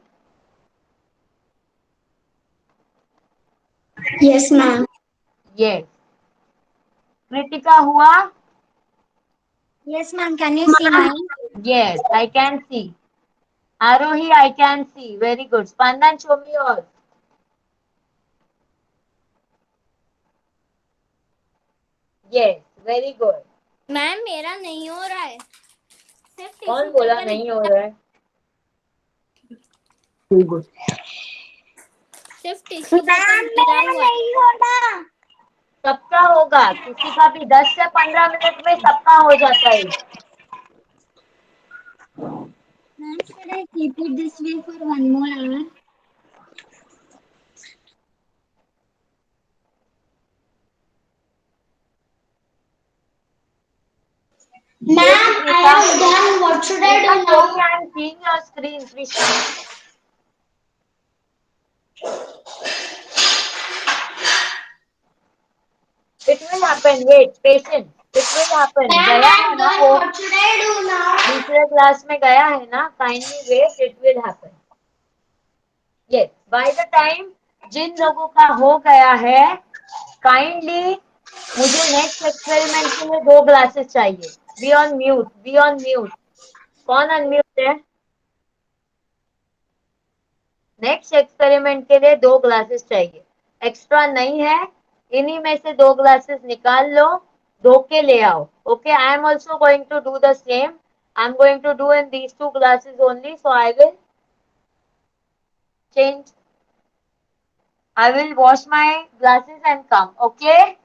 Yes ma'am. Yes. Kritika हुआ? Yes ma'am. Can you see mine? Yes, I can see. Arohi, I can see. Very good. Spandan, show me yours. Yes, very good. Ma'am मेरा नहीं हो रहा है, सिर्फ कौन बोला नहीं हो रहा है? सिर्फ टिश्यू पेपर गिरा हुआ है। नहीं हो रहा। सबका होगा, किसी का भी 10 से 15 मिनट में सबका हो जाता है। Ma'am, should I keep it this way for 1 more hour? Ma'am, I am done. What should I do now? I am seeing your screen, Krishna. It will happen. Wait, patience. It will happen. Ma'am, गया I है am ना done. वो What should I do now? दूसरे class में गया है ना, kindly wait, it will happen. Yes, by the time जिन लोगों का हो गया है, kindly मुझे नेक्स्ट एक्सपेरिमेंट के लिए 2 ग्लासेस चाहिए। B on mute, B on mute. कौन अनम्यूट है? नेक्स्ट एक्सपेरिमेंट के लिए 2 ग्लासेस चाहिए, एक्स्ट्रा नहीं है। इन्हीं में से 2 ग्लासेस निकाल लो, धो के ले आओ। Okay, I am also going to do the same. I am going to do in these 2 glasses only, so I will change. I will wash my glasses and come. Okay.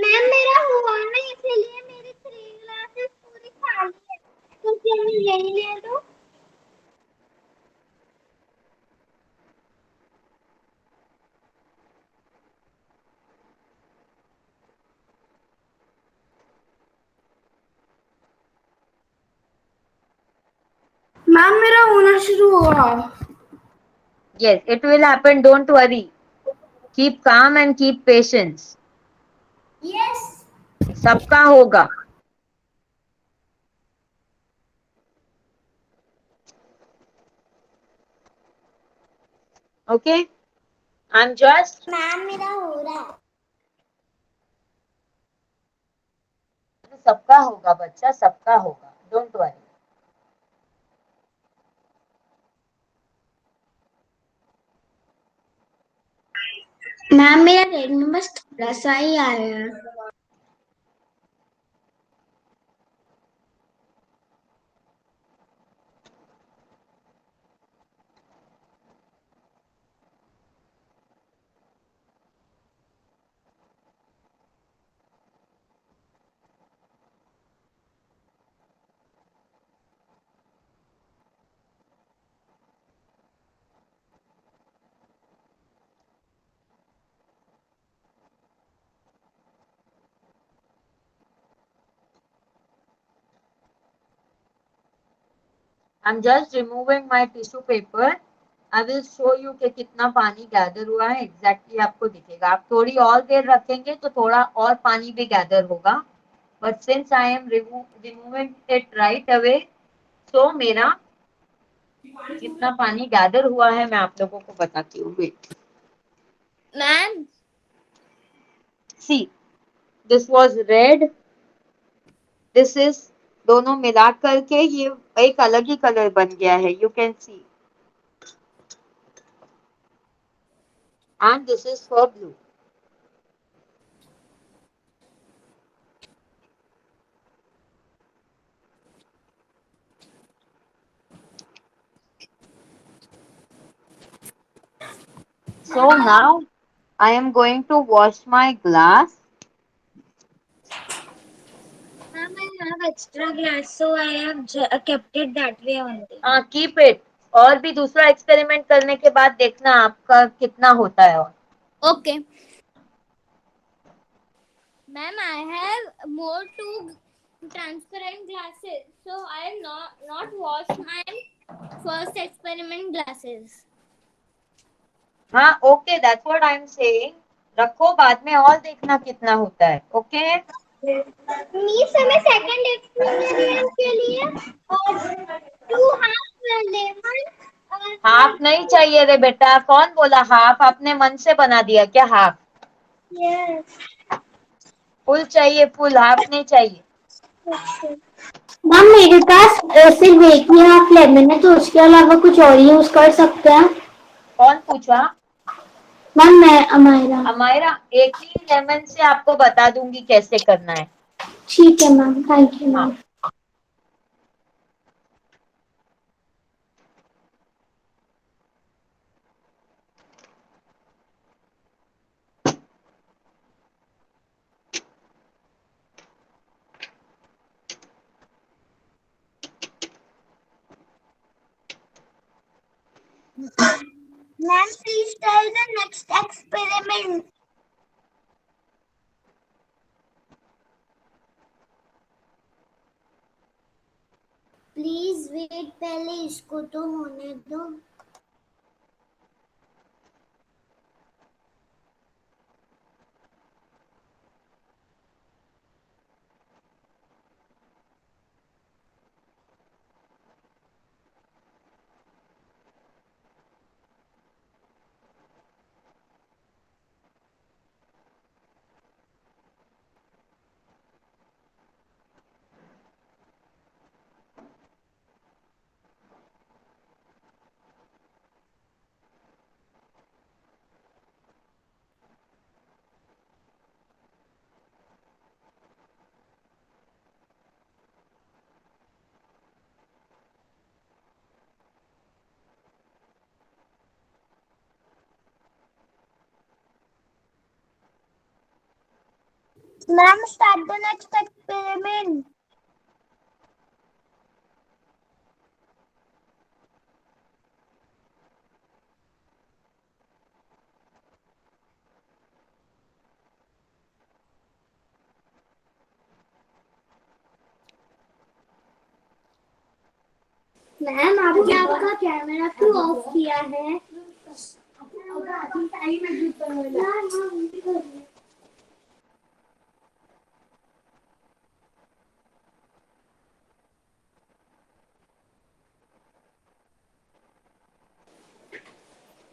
Ma'am मेरा हुआ ना, इसलिए मेरी 3 classes पूरी खाली है, तो क्या मैं यही ले लूं? मैम मेरा होना शुरू हुआ। Yes, it will happen. Don't worry. Keep calm and keep patience. Yes सबका होगा. Okay? I'm just. मैम मेरा हो रहा है। सबका होगा बच्चा, सबका होगा. Don't worry. मैम मेरा रेड में बस थोड़ा सा ही आया है। I'm just removing my tissue paper. I will show you कि कितना पानी गैदर हुआ है. Exactly आपको दिखेगा. आप थोड़ी और देर रखेंगे तो थोड़ा और पानी भी गैदर होगा. But since I am removing it right away, so मेरा कितना पानी गैदर हुआ है मैं आप लोगों को बताती हूँ. Wait. Ma'am See, this was red. This is दोनों मिला करके ये एक अलग ही कलर बन गया है. You can see. And this is for blue. So now I am going to wash my glass. Ma'am, I have extra glass, so I have kept it that way only. Keep it. और भी दूसरा experiment करने के बाद देखना आपका कितना होता है. और Okay. Ma'am, I have more two transparent glasses, so I have not washed my first experiment glasses. हाँ, okay, that's what I am saying. रखो, बाद में और देखना कितना होता है. ओके. मीन्स हमें सेकंड एक्सपेरिमेंट के लिए और 2 हाफ लेमन और हाफ नहीं चाहिए रे बेटा. कौन बोला हाफ? आपने मन से बना दिया क्या हाफ? यस फुल चाहिए, फुल. हाफ नहीं चाहिए. मैम मेरे पास सिर्फ एक ही हाफ लेमन है, तो उसके अलावा कुछ और यूज कर सकते हैं? कौन पूछा? मैम मैं अमायरा। अमायरा, एक ही लेमन से आपको बता दूंगी कैसे करना है. ठीक है ma'am, thank you ma'am. Ma'am, please tell the next experiment. Please wait, पहले इसको तो होने दो. Ma'am, start the next experiment. Ma'am आपने आपका कैमरा क्यों ऑफ किया है?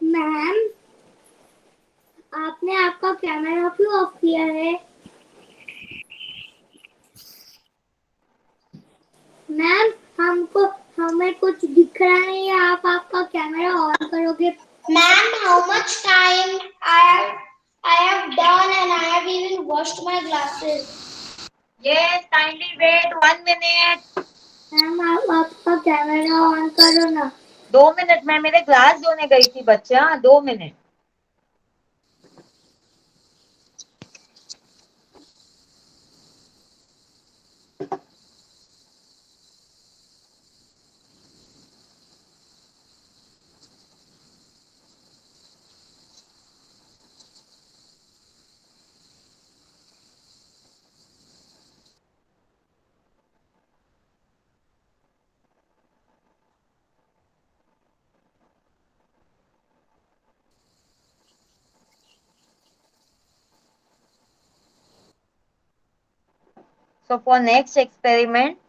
मैम आपने आपका कैमरा क्यों ऑफ किया है? मैम हमको हमें कुछ दिख रहा नहीं है, आप आपका कैमरा ऑन करोगे? Ma'am how much time I have done and I have even washed my glasses. Yes, kindly wait 1 minute. Ma'am आप आपका कैमरा ऑन करो ना. 2 मिनट में मेरे ग्लास धोने गई थी बच्चा, 2 minute. So for next experiment,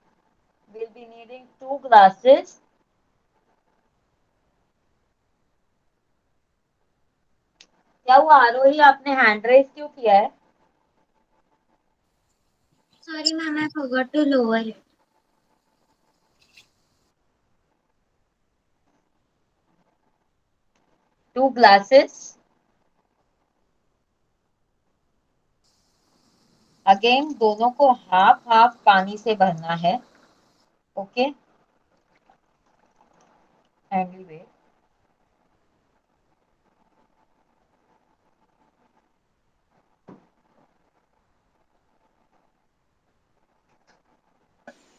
we'll be needing 2 glasses. क्या हुआ आरोही, आपने हैंड रेस क्यों किया है? Sorry, ma'am, I forgot to lower it. 2 glasses. Again दोनों को हाफ हाफ पानी से भरना है. Okay, handle way.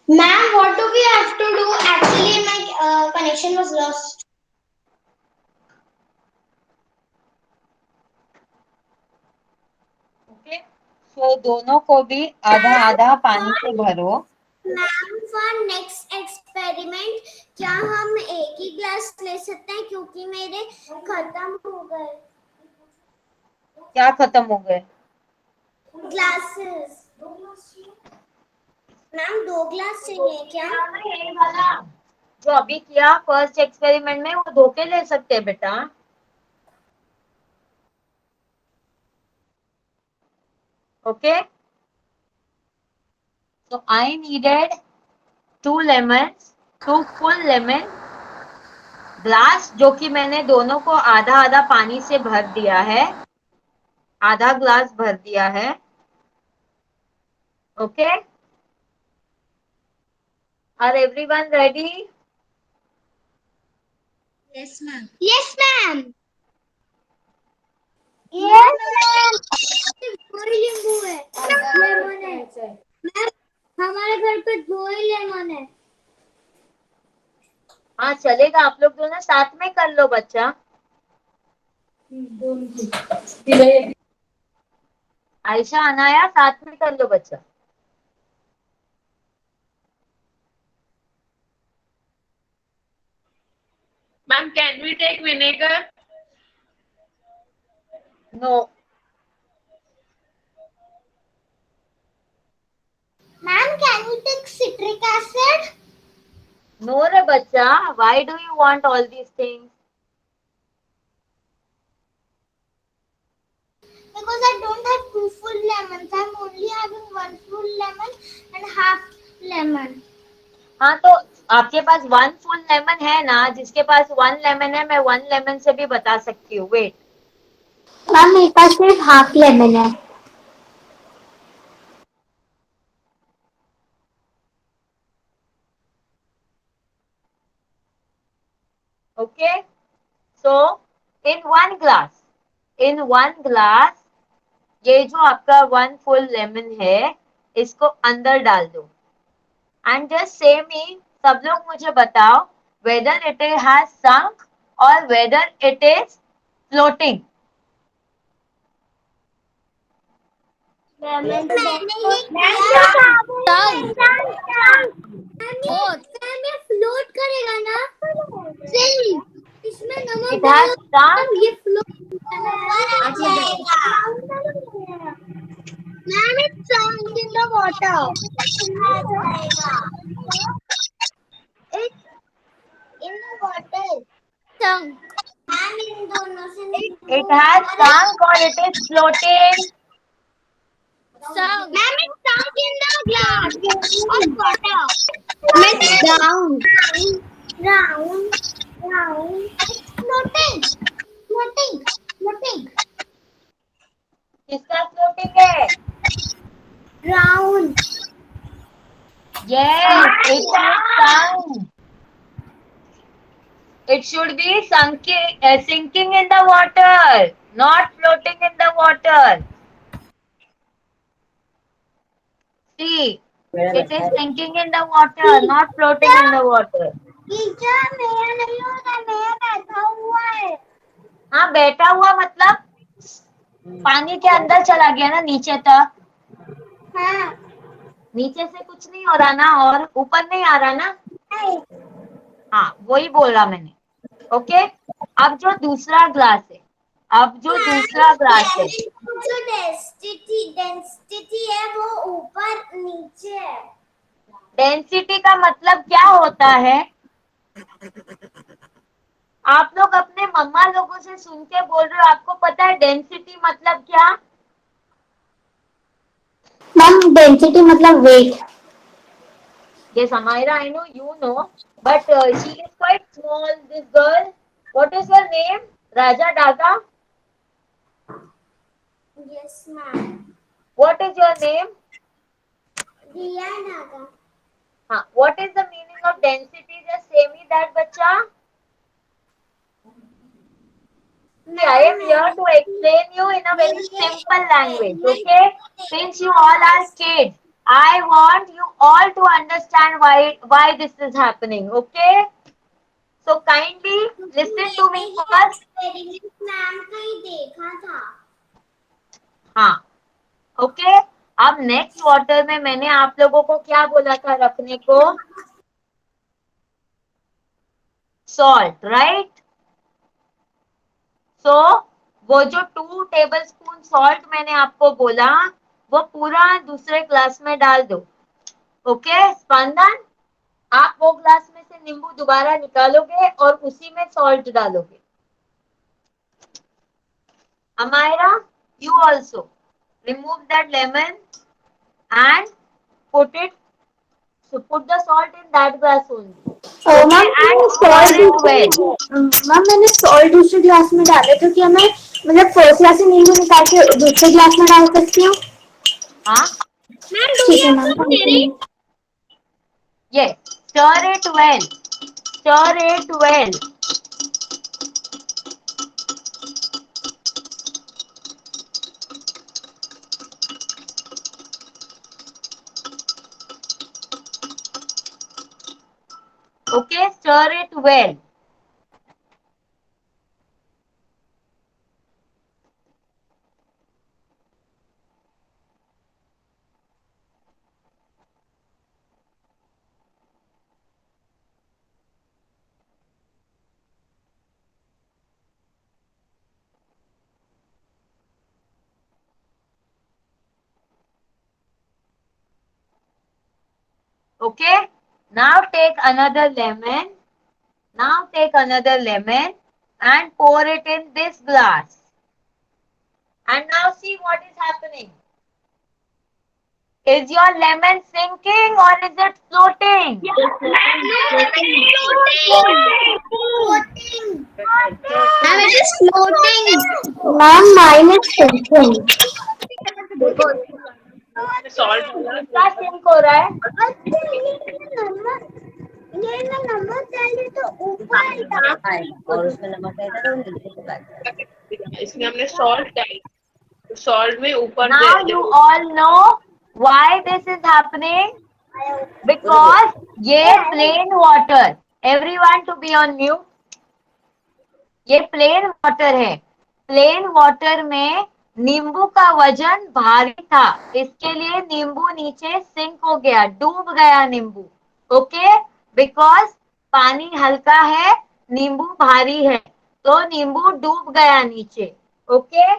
Ma'am, what do we have to do? Actually, my connection was lost. Okay, so दोनों को भी आधा आधा पानी से भरो. मैम फॉर नेक्स्ट एक्सपेरिमेंट क्या हम एक ही ग्लास ले सकते हैं, क्योंकि मेरे खत्म हो गए क्या खत्म हो गए? ग्लासेस. मैम 2 ग्लास चाहिए क्या? जो अभी किया फर्स्ट एक्सपेरिमेंट में, वो धो के ले सकते हैं बेटा. Okay, so I needed 2 lemons, 2 full lemon. Glass जो कि मैंने दोनों को आधा आधा पानी से भर दिया है, आधा ग्लास भर दिया है. Okay, are everyone ready? Yes, ma'am. Yes ma'am. Yes, ma'am. नींबू है, लेमन है. मैम हमारे घर पे 2 ही लेमन है. हाँ चलेगा, आप लोग दोनों साथ में कर लो बच्चा. आयशा अनाया साथ में कर लो बच्चा. Ma'am, can we take vinegar? No. Ma'am can we take citric acid? No रे बच्चा, why do you want all these things? Because I don't have 2 full lemons. I'm only having 1 full lemon and half lemon. हाँ तो आपके पास 1 full lemon है ना, जिसके पास 1 lemon है, मैं 1 लेमन से भी बता सकती हूँ. वेट, मैम मेरे पास सिर्फ हाफ लेमन है. okay, so in 1 glass ये जो आपका 1 फुल लेमन है इसको अंदर डाल दो एंड जस्ट सेम ही सब लोग मुझे बताओ वेदर इट हैज संक और वेदर इट इज फ्लोटिंग। मैंने ये किया। मैम फ्लोट करेगा ना? सही। इसमें नमक इट हैज डालो संक। ये फ्लोट जाएगा। Ma'am it's sunk in the water. It's in the water. Sunk. Ma'am इन दोनों से इट हैज संक और it is floating. sunk. Ma'am, it's sunk in the glass of water. It's down. It's floating. Floating. किसका floating है? Round. Yes, it is sunk. It should be sinking in the water, not floating in the water. See, it is sinking in the water, not floating in the water. Teacher मेरा नहीं होता, मेरा बैठा हुआ है। हाँ, बैठा हुआ मतलब पानी के अंदर चला गया ना नीचे तक। हाँ। नीचे से कुछ नहीं हो रहा ना और ऊपर नहीं आ रहा ना। हाँ, वही बोला मैंने। ओके, अब जो दूसरा ग्लास है, जो डेंसिटी है वो ऊपर नीचे है। डेंसिटी का मतलब क्या होता है? आप लोग अपने मम्मा लोगों से सुन के बोल रहे हो, आपको पता है डेंसिटी मतलब क्या? मैम डेंसिटी मतलब wait. Yes, Amira, I know you know, but she is quite small, this girl. What is her name? Raja Daga? Yes, ma'am. What is your name? Riya Naga. What is the meaning of density? Just say me that, bacha. See, I am here to explain you in a very simple language, okay? Since you all are kids, I want you all to understand why this is happening, okay? So kindly listen to me first. Ma'am कहीं देखा था। हाँ, okay. अब next water में मैंने आप लोगों को क्या बोला था रखने को? Salt, right? सो वो जो 2 टेबलस्पून सॉल्ट मैंने आपको बोला वो पूरा दूसरे ग्लास में डाल दो। ओके स्पंदन, आप वो ग्लास में से नींबू दोबारा निकालोगे और उसी में सॉल्ट डालोगे। Amaira, you also remove that lemon and put the salt in that glass only. Ma'am मैंने सॉल्ट दूसरे ग्लास में डाले तो क्या मैं मतलब फर्स्ट ग्लास से नींबू निकाल के दूसरे ग्लास में डाल सकती हूँ? हाँ, ठीक है ma'am. yes, stir it well. Okay, stir it well. Okay, now take another lemon. And pour it in this glass. And now see what is happening. Is your lemon sinking or is it floating? Ma'am, it is floating. Ma'am, mine is sinking. Salt. कितना sink हो रहा है? ये ना नमक डाले तो ऊपर और उसमें नमक रहता है तो नीचे से इसमें हमने सॉल्ट डाली। सॉल्ट में ऊपर Now you all know why this is happening. Because ये plain water. Everyone to be on mute. ये प्लेन वाटर है. प्लेन वाटर में नींबू का वजन भारी था, इसके लिए नींबू नीचे सिंक हो गया, डूब गया नींबू. ओके, बिकॉज पानी हल्का है, नींबू भारी है, तो नींबू डूब गया नीचे. Okay,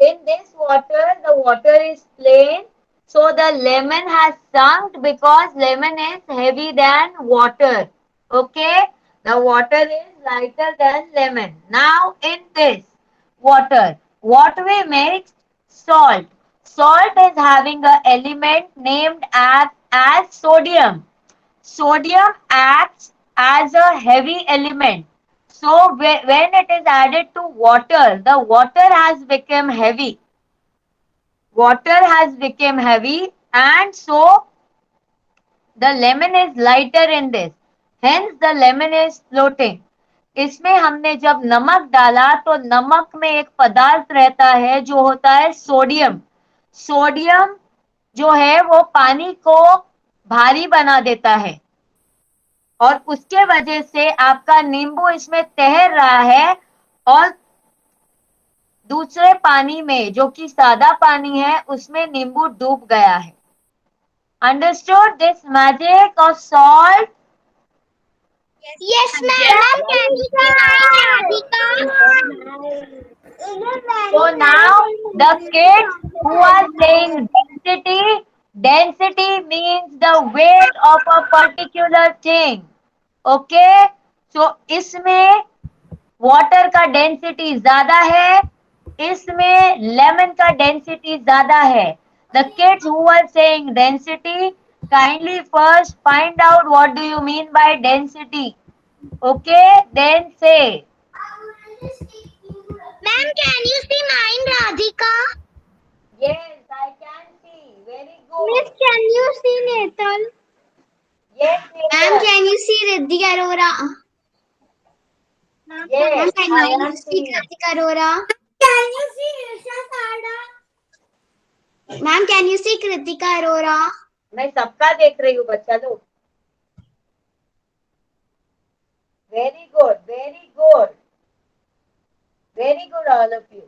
in this water the water is plain, so the lemon has sunk because lemon is heavy than water. Okay, the water is lighter than lemon. Now in this water, what we mixed? Salt. Salt is having an element named as sodium. Sodium acts as a heavy element. So when it is added to water, the water has become heavy. Water has become heavy and so the lemon is lighter in this. Hence the lemon is floating. इसमें हमने जब नमक डाला तो नमक में एक पदार्थ रहता है जो होता है सोडियम. सोडियम जो है वो पानी को भारी बना देता है और उसके वजह से आपका नींबू इसमें तैर रहा है और दूसरे पानी में जो कि सादा पानी है उसमें नींबू डूब गया है. Understood this magic of salt? Yes, ma'am. Can you see mine, Radhika? So now the kids who are saying density means the weight of a particular thing. Okay, so इसमें water का density ज्यादा है, इसमें lemon का density ज्यादा है. The kids who are saying density, kindly first find out what do you mean by density. Okay, then say. Ma'am, can you see mine, Radhika? Yes, I can see. Very good. Miss, can you see Netal? Yes, Ma'am, Netal. can you see Riddhi Arora? Yes, Ma'am, I can am you see seeing. Kritika Arora? Can you see Isha Sada? Ma'am, can you see Kritika Arora? मैं सबका देख रही हूँ बच्चा लोग. Very good, very good. Very good all of you.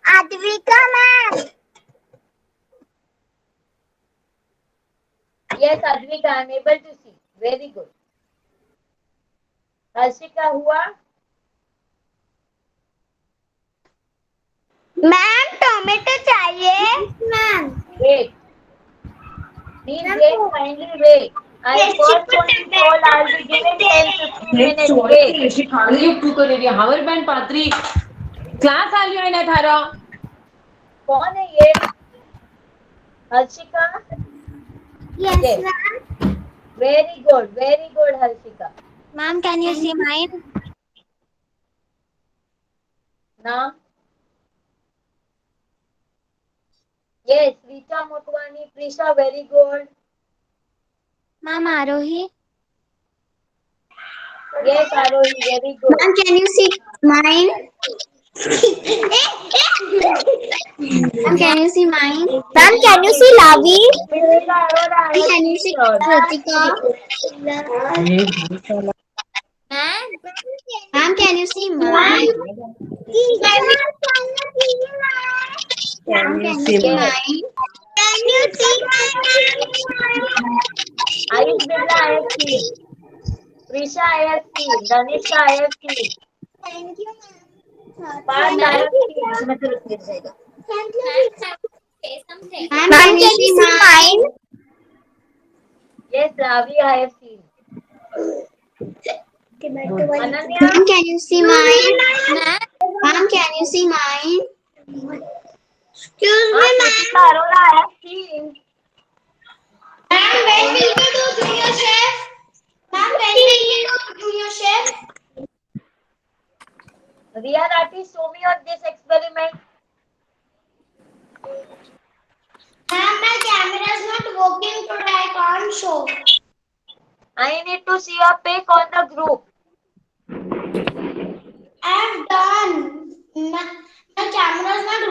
Advika, ma'am. Yes, Advika, I am able to see. Very good. Harshika हुआ? Ma'am tomato चाहिए. Ma'am. Wait. Please wait, kindly wait. I first want to call, I'll be giving 10-15 minutes. Wait. तू करेगी हावर बहन पात्री class आली आहे ना थारा. कौन है ये? Harshika? Yes, Yes. ma'am. Very good, Harshika. Ma'am, can you see mine? Now? Yes, Richa Motwani, Prisha, very good. Ma'am, Arohi. Yes, Arohi, very good. Ma'am, can you see mine? Ma'am, can you see mine? Ma'am, can you see Lavi? Pritika Arora, I Can you have see seen her. Kritika? Ma'am, can you see mine? Ma'am, can you see mine? Can you see mine? Ayush Birla, I have seen. Prisha, I have seen. Danisha, I have seen. Thank you, ma'am. Parth, I have seen. Ma'am, can you see mine? Yes, Ravi, I have seen. Ananya, Ma'am, can you see mine? Ma'am, can you see mine? Excuse me, ma'am. Pritika Arora, I have seen. Ma'am, when will you do junior chef? Ma'am, when will you do junior chef? Riya Rathi, show me on this experiment. Ma'am, my camera is not working today. I can't show. I need to see a pic on the group.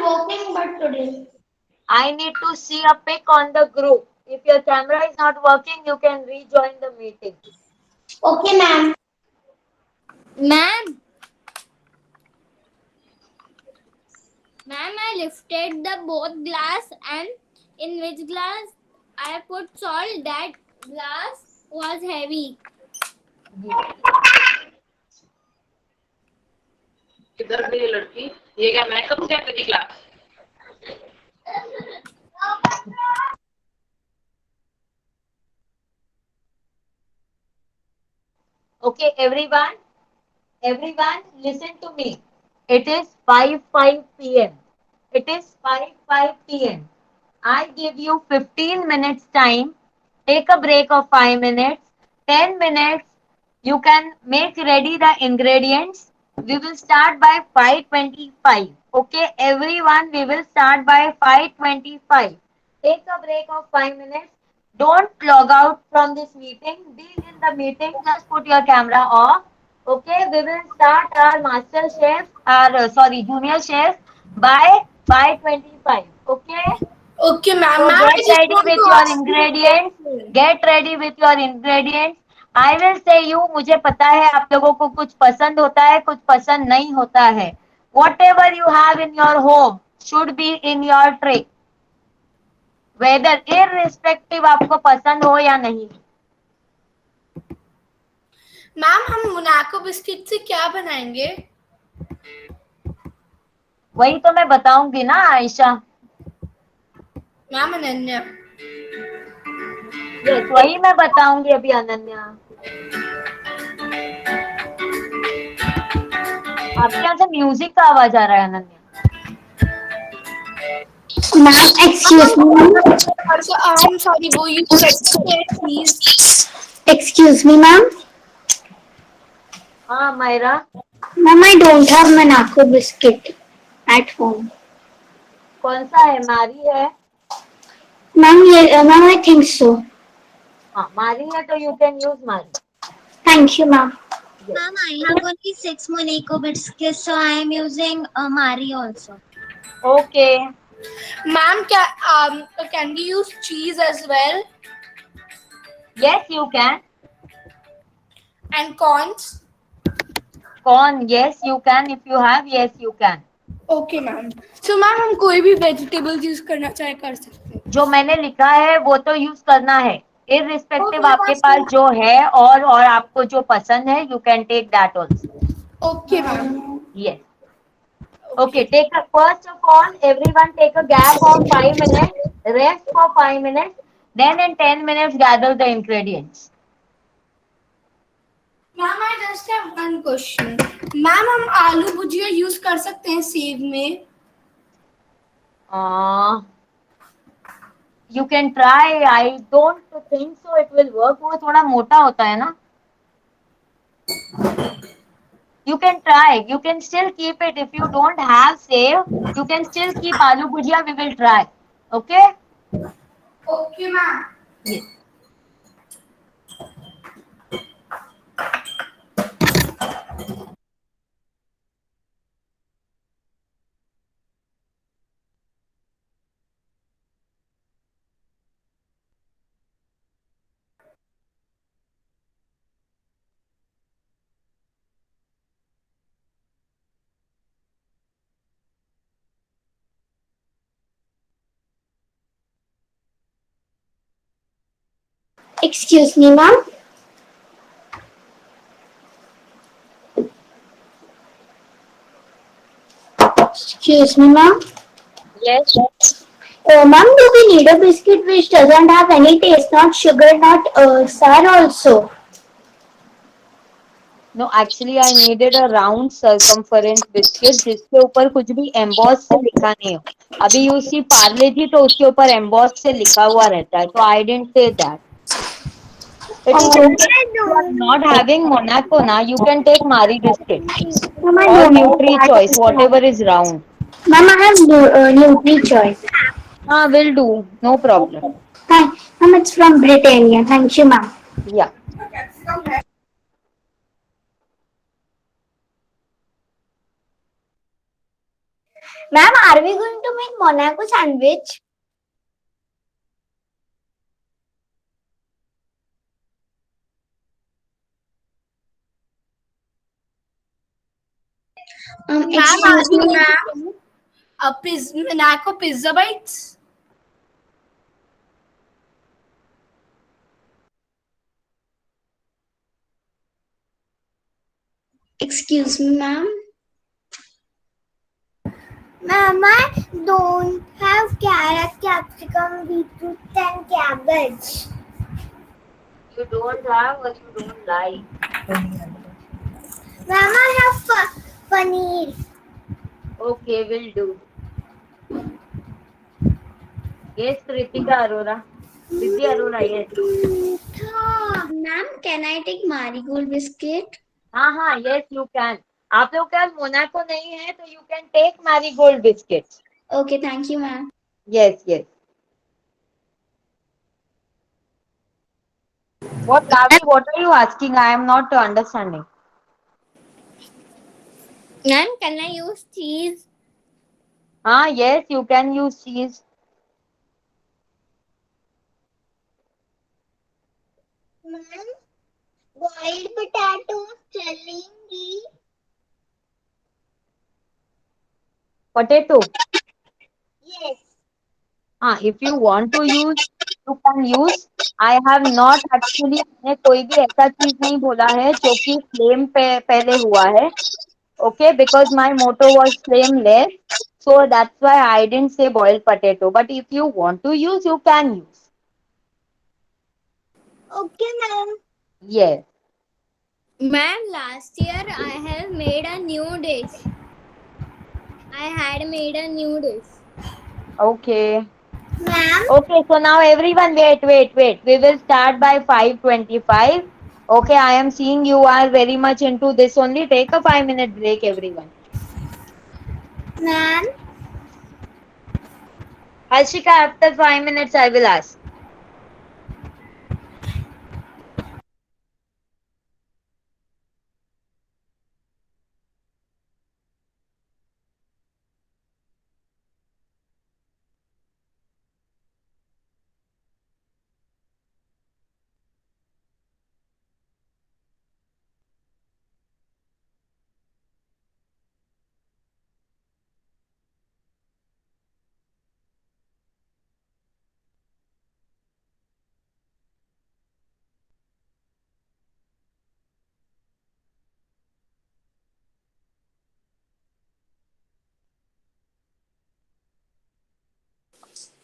working, but today. I need to see a pic on the group. If your camera is not working, you can rejoin the meeting. Okay, ma'am. Ma'am, I lifted the both glass, and in which glass I put salt, that glass was heavy. इधर भी ये लड़की, ये क्या makeup क्या करी class? Okay, everyone, listen to me. It is 5 p.m. It is 5 p.m. I give you 15 minutes time. Take a break of 5 minutes. 10 minutes. You can make ready the ingredients. We will start by 5:25. Okay, everyone, we will start by 5:25. Take a break of 5 minutes. Don't log out from this meeting. Be in the meeting. Just put your camera off. Okay, we will start our master chef, junior chef by 5:25. Okay. Okay, ma'am. So Ma'am, I get just ready want with to your ask you a ingredients. question. Get ready with your ingredients. I will say you, मुझे पता है आप लोगों को कुछ पसंद होता है, कुछ पसंद नहीं होता है. Whatever you have in your home should be in your tray. Whether irrespective आपको पसंद हो या नहीं. मैम, हम मोनाको बिस्किट से क्या बनाएंगे? वही तो मैं बताऊंगी ना आयशा. मैम, अनन्या. Yes, वही मैं बताऊंगी अभी अनन्या. आपके यहाँ से म्यूजिक का आवाज आ रहा है Ananya. Ma'am, excuse me. I'm sorry, वो you said please. Excuse me, ma'am. हाँ Myra. Ma'am, I don't have Monaco biscuit at home. कौन सा है? मारी है? Ma'am, ma'am, I think so. हाँ मारी है तो you can use मारी. Thank you, ma'am. Ma'am, I have only 6 Monaco biscuits, so I am using Mari also. Okay. Ma'am, can we use cheese as well? Yes, you can. And corns? Corn, yes, you can. If you have, yes, you can. Okay, ma'am. So, ma'am, हम कोई भी vegetables use करना चाहे कर सकते हैं. जो मैंने लिखा है वो तो यूज करना है. इररिस्पेक्टिव Okay, आपके ma'am. पास जो है और आपको जो पसंद है, you can take that also. Okay, ma'am. Yes. Okay, first of all, everyone take a gap of 5 minutes, rest for 5 minutes, then in 10 minutes gather the ingredients. Ma'am, I just have one question. Ma'am, हम आलू भुजिया use कर सकते हैं save में? You can try. I don't think so it will work. वो थोड़ा मोटा होता है ना. You can try. You can still keep it. If you don't have save, you can still keep aloo bhujia. We will try. Okay? Okay, ma'am. Yes. Excuse me, ma'am. Excuse me, ma'am. Yes. Ma'am, do we need a biscuit which doesn't have any taste, not sugar, not sour also? No, actually I needed a round circumference biscuit जिसके ऊपर कुछ भी emboss से लिखा नहीं हो. अभी you see Parle जी तो उसके ऊपर emboss से लिखा हुआ रहता है. तो I didn't say that. It is okay. If you are not having Monaco na, you can take Marie biscuit Ma'am, I or don't know Nutri that. Choice, whatever is round. Ma'am, I have Nutri Choice. Will do. No problem. Hi, ma'am, it's from Britannia. Thank you, ma'am. Yeah. Ma'am, are we going to make Monaco sandwich? Excuse me, ma'am. Monaco pizza bites. Excuse me, ma'am. Ma'am, I don't have carrot, capsicum, beetroot, and cabbage. You don't have or you don't like? Ma'am, I have paneer. Okay, will do. Yes, Kritika Arora. Riddhi Arora, yes. Ma'am, can I take marigold biscuit? हाँ, yes, you can. आप लोग का Monaco नहीं है तो you can take marigold biscuits. Okay, thank you, ma'am. Yes, yes. What, Gavi, what are you asking? I am not understanding. Ma'am, can I use cheese? Yes, you can use cheese. Ma'am, boiled potatoes चलेंगी? Potato. Yes. If you want to use, you can use. I have not actually, मैंने कोई भी ऐसा चीज नहीं बोला है जो कि फ्लेम पे पहले हुआ है. Okay, because my motto was flameless, so that's why I didn't say boiled potato. But if you want to use, you can use. Okay, ma'am. Yes. Ma'am, last year I have made a new dish. I had made a new dish. Okay. Ma'am, Okay, so now everyone wait. We will start by 5:25. Okay, I am seeing you are very much into this only. Take a 5-minute break, everyone. ma'am, Harshika, after 5 minutes, I will ask.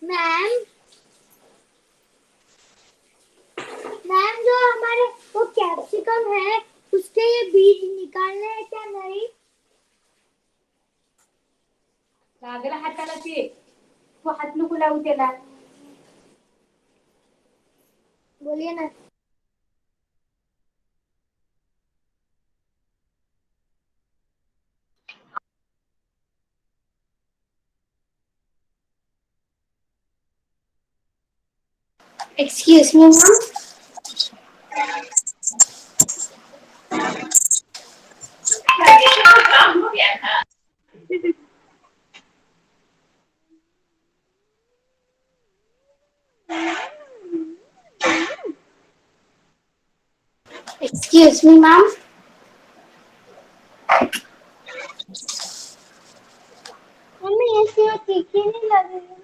ma'am, ma'am जो हमारे वो capsicum है उसके ये बीज निकालने हैं क्या नहीं? लागला हाताला ते तू हात नको लावू त्याला. बोलिए ना. Excuse me, ma'am. Excuse me, ma'am. Mummy ऐसी वो तीखी नहीं लग रही है ना?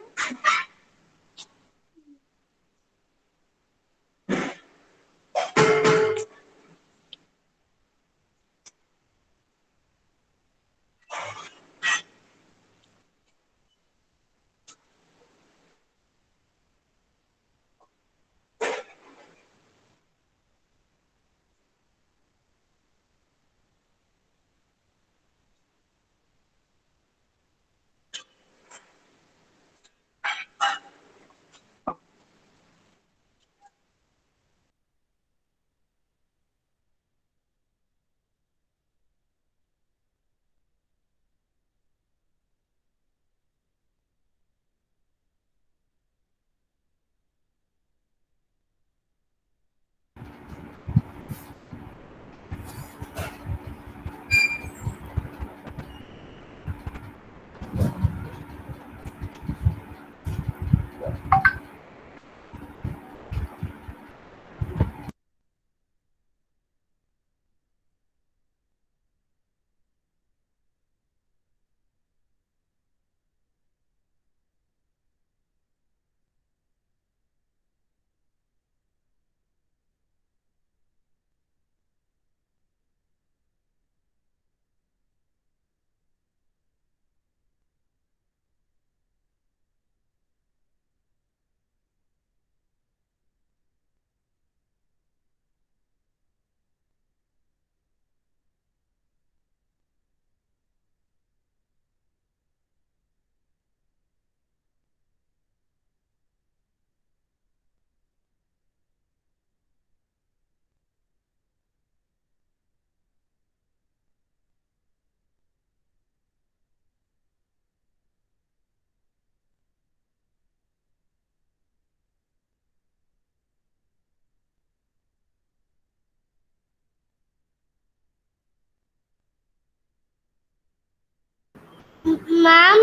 Ma'am,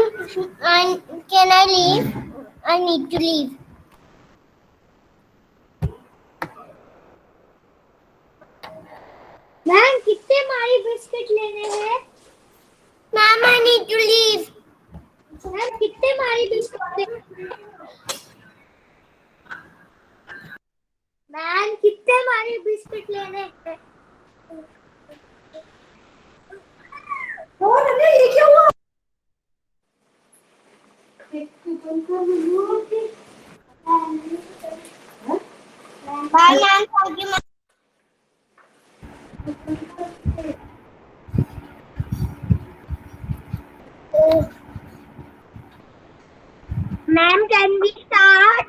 can I leave? I need to leave. Ma'am कितने मारी बिस्किट लेने हैं? Ma'am I need to leave. Ma'am कितने मारी बिस्किट लेने? मैम कितने मारी बिस्किट लेने हैं? ये क्या हुआ? Bye, ma'am. Thank you, ma'am. Ma'am, can we start?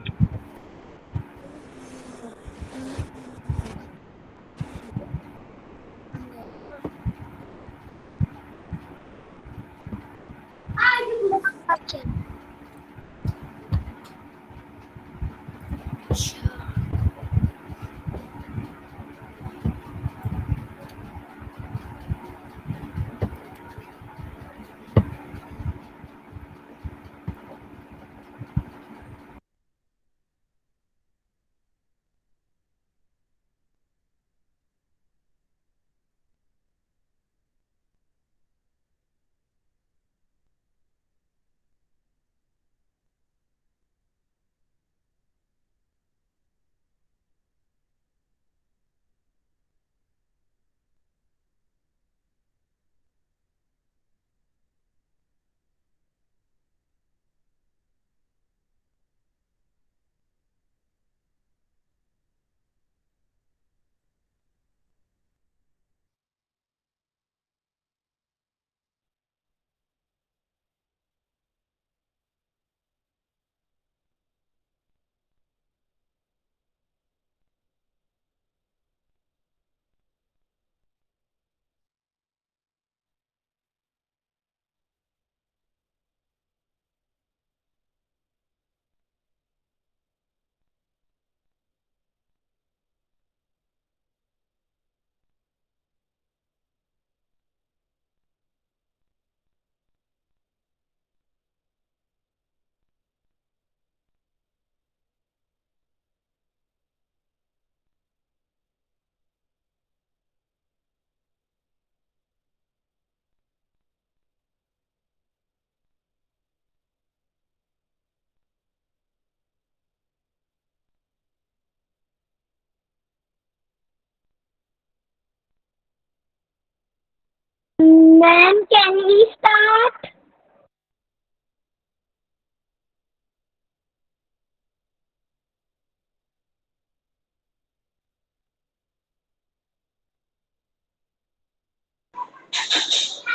Ma'am, can we start?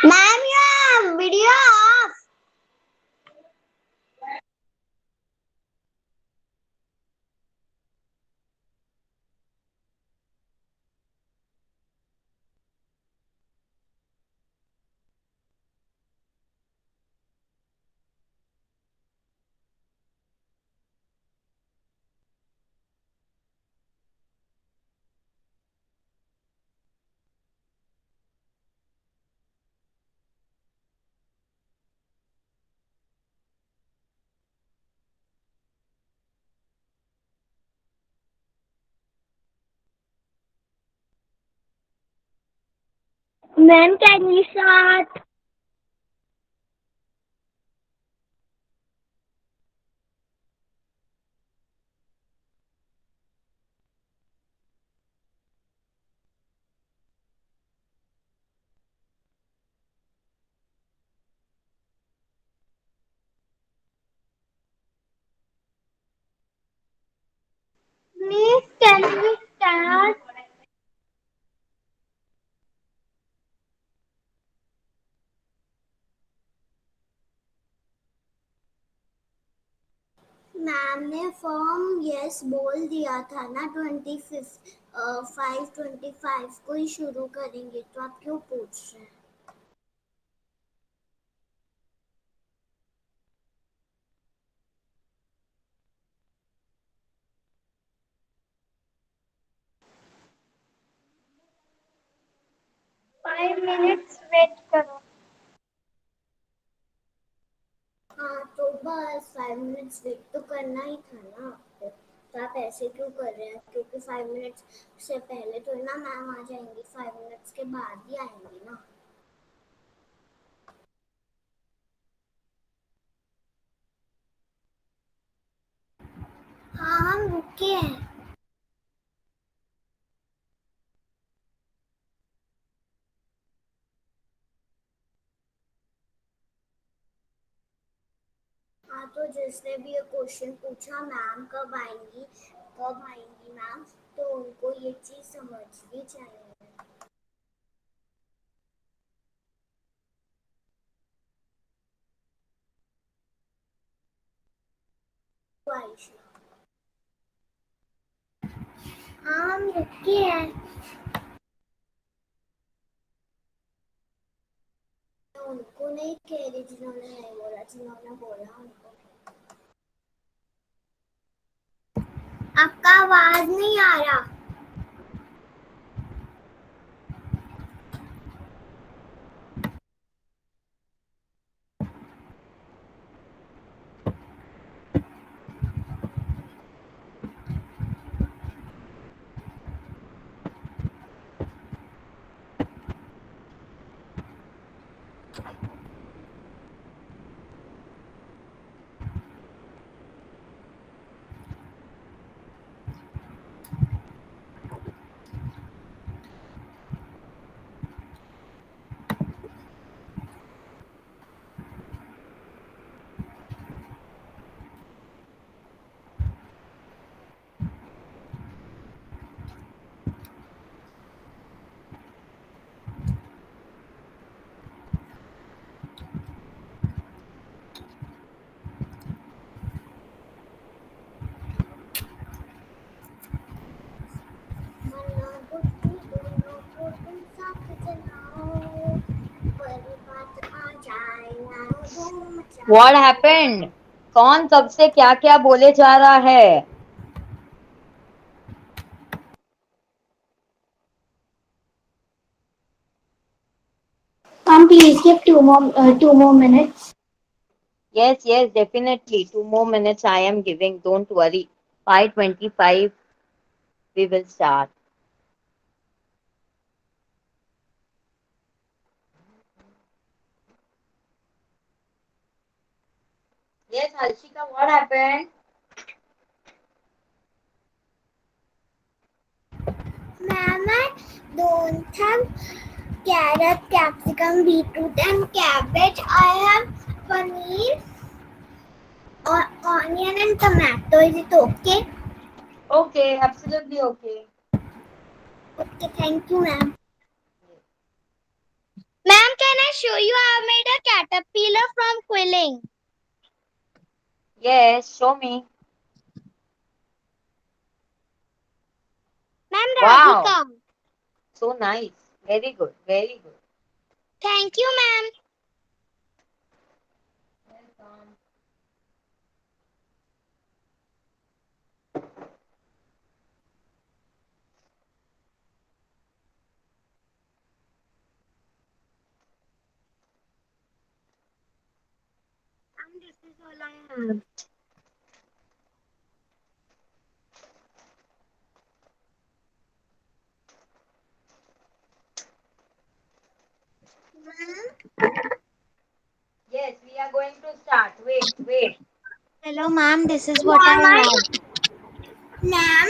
Ma'am, your video off. Ma'am, can we start? Please, can we start? Ma'am ने form yes बोल दिया था ना 5:25 को ही शुरू करेंगे, तो आप क्यों पूछ रहे हैं? फाइव मिनट्स वेट करो. बस 5 मिनट्स वेट तो करना ही था ना आपको, तो आप ऐसे क्यों कर रहे हैं? क्योंकि 5 मिनट्स से पहले तो ना मैम आ जाएंगी, 5 मिनट्स के बाद ही आएंगी ना। हाँ हम रुके हैं। हाँ तो जिसने भी ये क्वेश्चन पूछा मैम कब आएंगी मैम, तो उनको ये चीज समझनी चाहिए। आयशा हाँ हम रुके हैं। उनको नहीं कह रही जिन्होंने नहीं बोला, जिन्होंने बोला उनको। आपका आवाज नहीं आ रहा। What happened? कौन कब से क्या क्या बोले जा रहा है? Please give 2 more minutes. Yes, definitely. 2 more minutes I am giving. Don't worry. 5:25 we will start. Yes, Harshika, what happened? Ma'am, I don't have carrot, capsicum, beetroot, and cabbage. I have paneer, onion, and tomato. Is it okay? Okay, absolutely okay. Okay, thank you, ma'am. Ma'am, can I show you? I made a caterpillar from quilling. Yes, show me. Ma'am, Wow, Radhika. so nice. Very good, very good. Thank you, ma'am. Welcome. This is all I have. Ma'am? Yes, we are going to start. Wait. Hello, ma'am. This is what I have. Ma'am?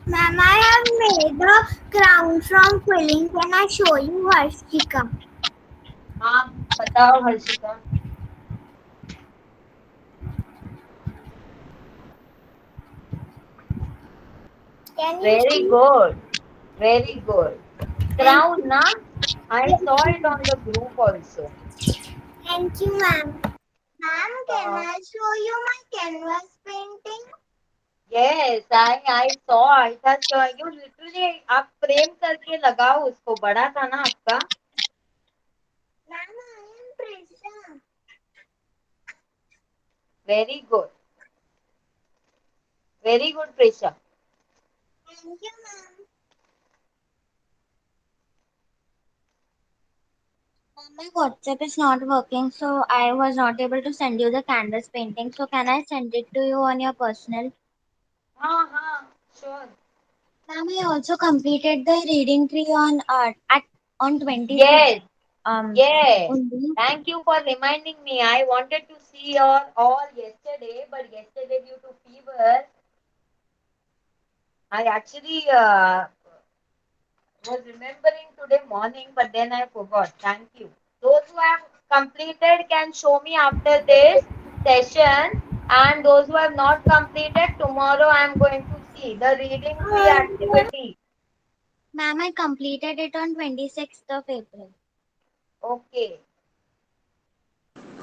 Ma'am, I have made a crown from quilling. Can I show you, Harshika? हाँ, बताओ Harshika. Can you Very see? good, very good. Crown, na? I saw it on the group also. Thank you, ma'am. Ma'am, can I show you my canvas painting? Yes, I saw. It has you literally आप frame करके लगाओ उसको. बड़ा था ना आपका? Ma'am, I am Prisha. Very good. Very good, Prisha. Thank you, ma'am. My WhatsApp is not working, so I was not able to send you the canvas painting. So can I send it to you on your personal? Sure. Ma'am, I also completed the reading tree on on 26th. Yes, yes. Only. Thank you for reminding me. I wanted to see your all yesterday, but yesterday due to fever, I actually was remembering today morning, but then I forgot. Thank you. Those who have completed can show me after this session, and those who have not completed, tomorrow I am going to see the reading tree activity. Ma'am, I completed it on 26th of April. Okay.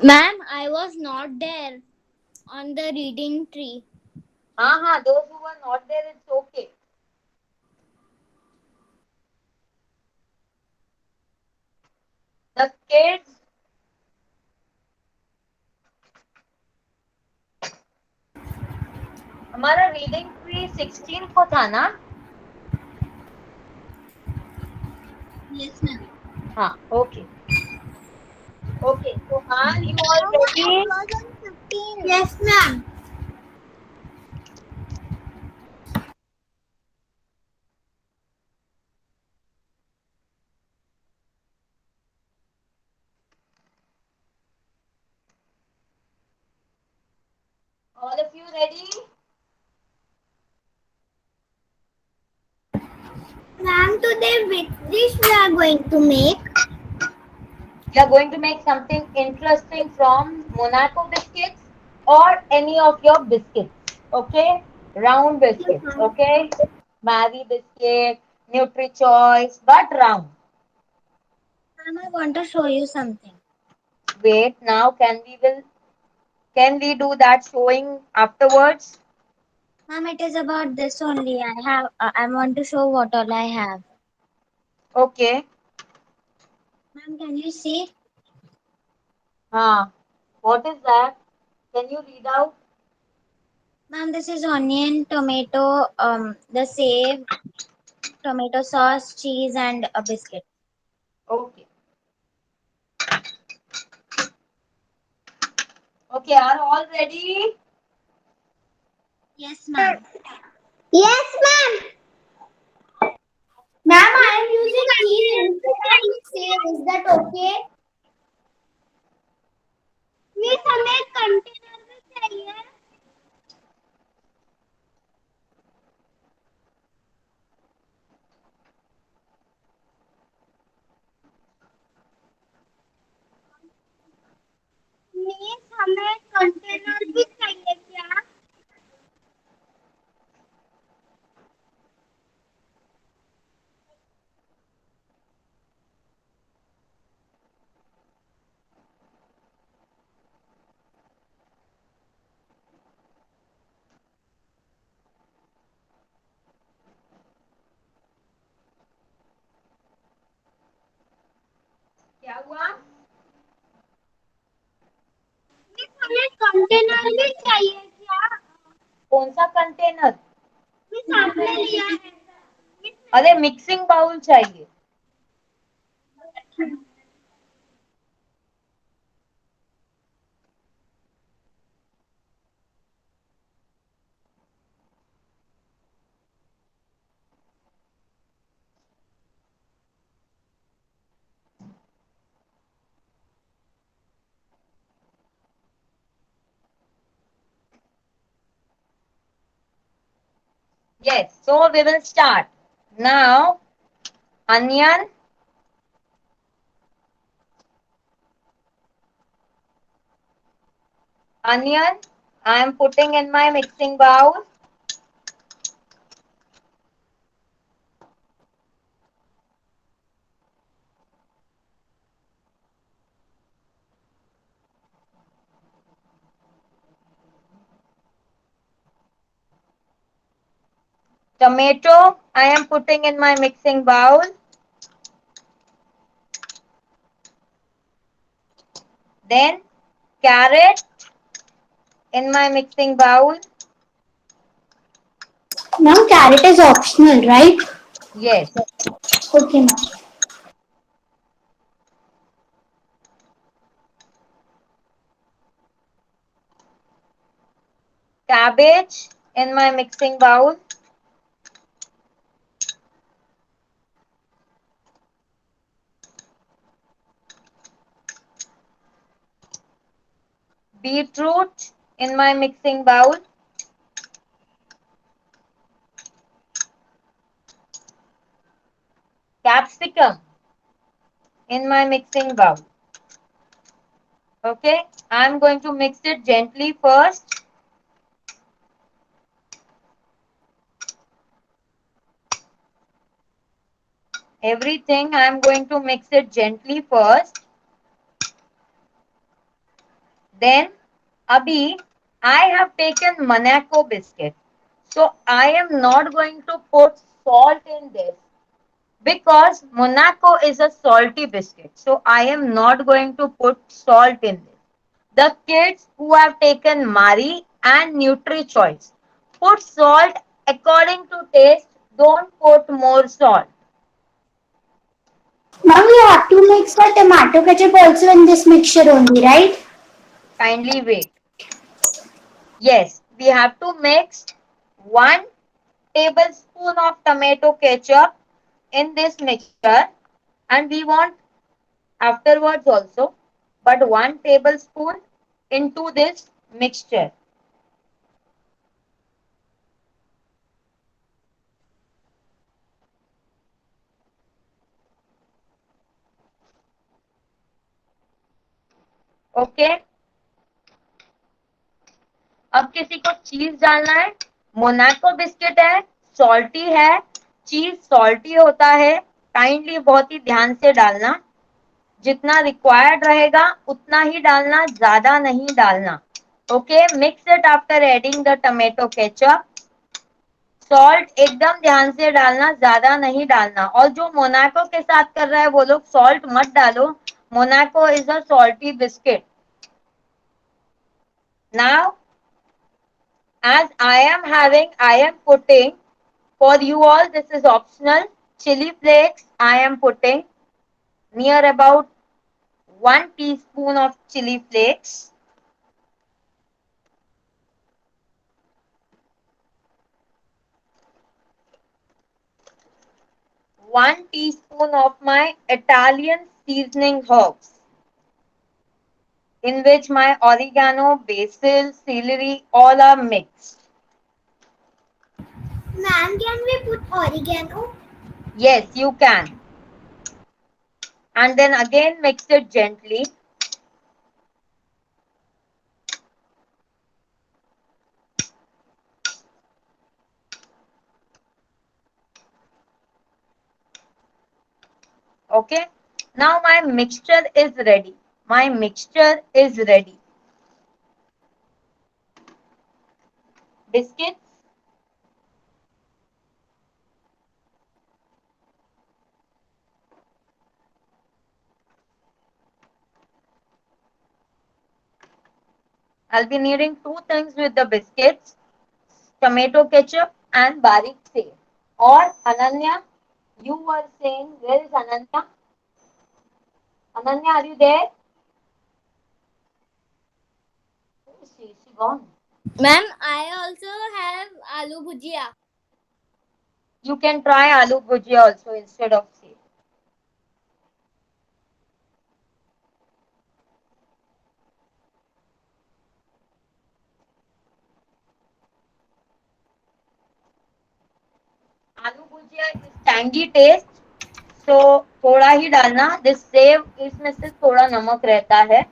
Ma'am, I was not there on the reading tree. Those who were not there, it's okay. The kids, हमारा reading tree 16 को था ना? Yes, ma'am. हाँ, okay. Okay, so are you all ready? It was on 15th. Yes, ma'am. All of you ready? Ma'am, today which dish we are going to make? We are going to make something interesting from Monaco biscuits or any of your biscuits. Okay? Round biscuits. Okay? Marie biscuit, Nutri Choice, but round. Ma'am, I want to show you something. Wait, now can we do that showing afterwards? Ma'am, it is about this only. I want to show what all I have. Okay. Ma'am, can you see? What is that? Can you read out? Ma'am, this is onion, tomato, the save, tomato sauce, cheese, and a biscuit. Okay. Okay, are all ready? Yes, ma'am. Yes, ma'am. Ma'am, I am using cheese instead of save. Is that okay? Miss, हमें container भी चाहिए. Miss, हमें container भी चाहिए क्या? क्या हुआ? Miss, हमें कंटेनर भी चाहिए क्या? कौन सा कंटेनर? मिस, आपने लिया है. अरे मिक्सिंग बाउल चाहिए. Yes, so we will start. Now, onion, I am putting in my mixing bowl. Tomato, I am putting in my mixing bowl. Then, carrot in my mixing bowl. Ma'am, carrot is optional, right? Yes. Okay, ma'am. cabbage in my mixing bowl. Beetroot in my mixing bowl. Capsicum in my mixing bowl. Okay, I'm going to mix it gently first. Everything I'm going to mix it gently first. Then, Abhi, I have taken Monaco biscuit. So I am not going to put salt in this because Monaco is a salty biscuit. So I am not going to put salt in this. The kids who have taken Marie and NutriChoice, put salt according to taste. Don't put more salt. Mom, you have to mix the tomato ketchup also in this mixture only, right? Kindly wait. Yes, we have to mix 1 tablespoon of tomato ketchup in this mixture, and we want afterwards also, but 1 tablespoon into this mixture. Okay, अब किसी को चीज डालना है. Monaco biscuit है, salty है, चीज salty होता है. काइंडली बहुत ही ध्यान से डालना. जितना रिक्वायर्ड रहेगा उतना ही डालना, ज्यादा नहीं डालना. Okay, mix it after adding the tomato ketchup. Salt एकदम ध्यान से डालना, ज्यादा नहीं डालना. और जो मोनाको के साथ कर रहा है वो लोग सॉल्ट मत डालो. Monaco is a salty biscuit. Now as I am putting, for you all this is optional, chili flakes I am putting near about 1 teaspoon of chili flakes. One teaspoon of my Italian seasoning herbs, in which my oregano, basil, celery all are mixed. Ma'am, can we put oregano? Yes, you can. And then again mix it gently. Okay, now my mixture is ready. My mixture is ready. Biscuits. I'll be needing 2 things with the biscuits, tomato ketchup and barik sev. Or Ananya, you were saying, where is Ananya? Ananya, are you there? Where is she? Is she gone? Ma'am, I also have aloo bhujia. You can try aloo bhujia also instead of sev. आलू भुजिया is tangy test, सो थोड़ा ही डालना. This save इसमें से थोड़ा नमक रहता है,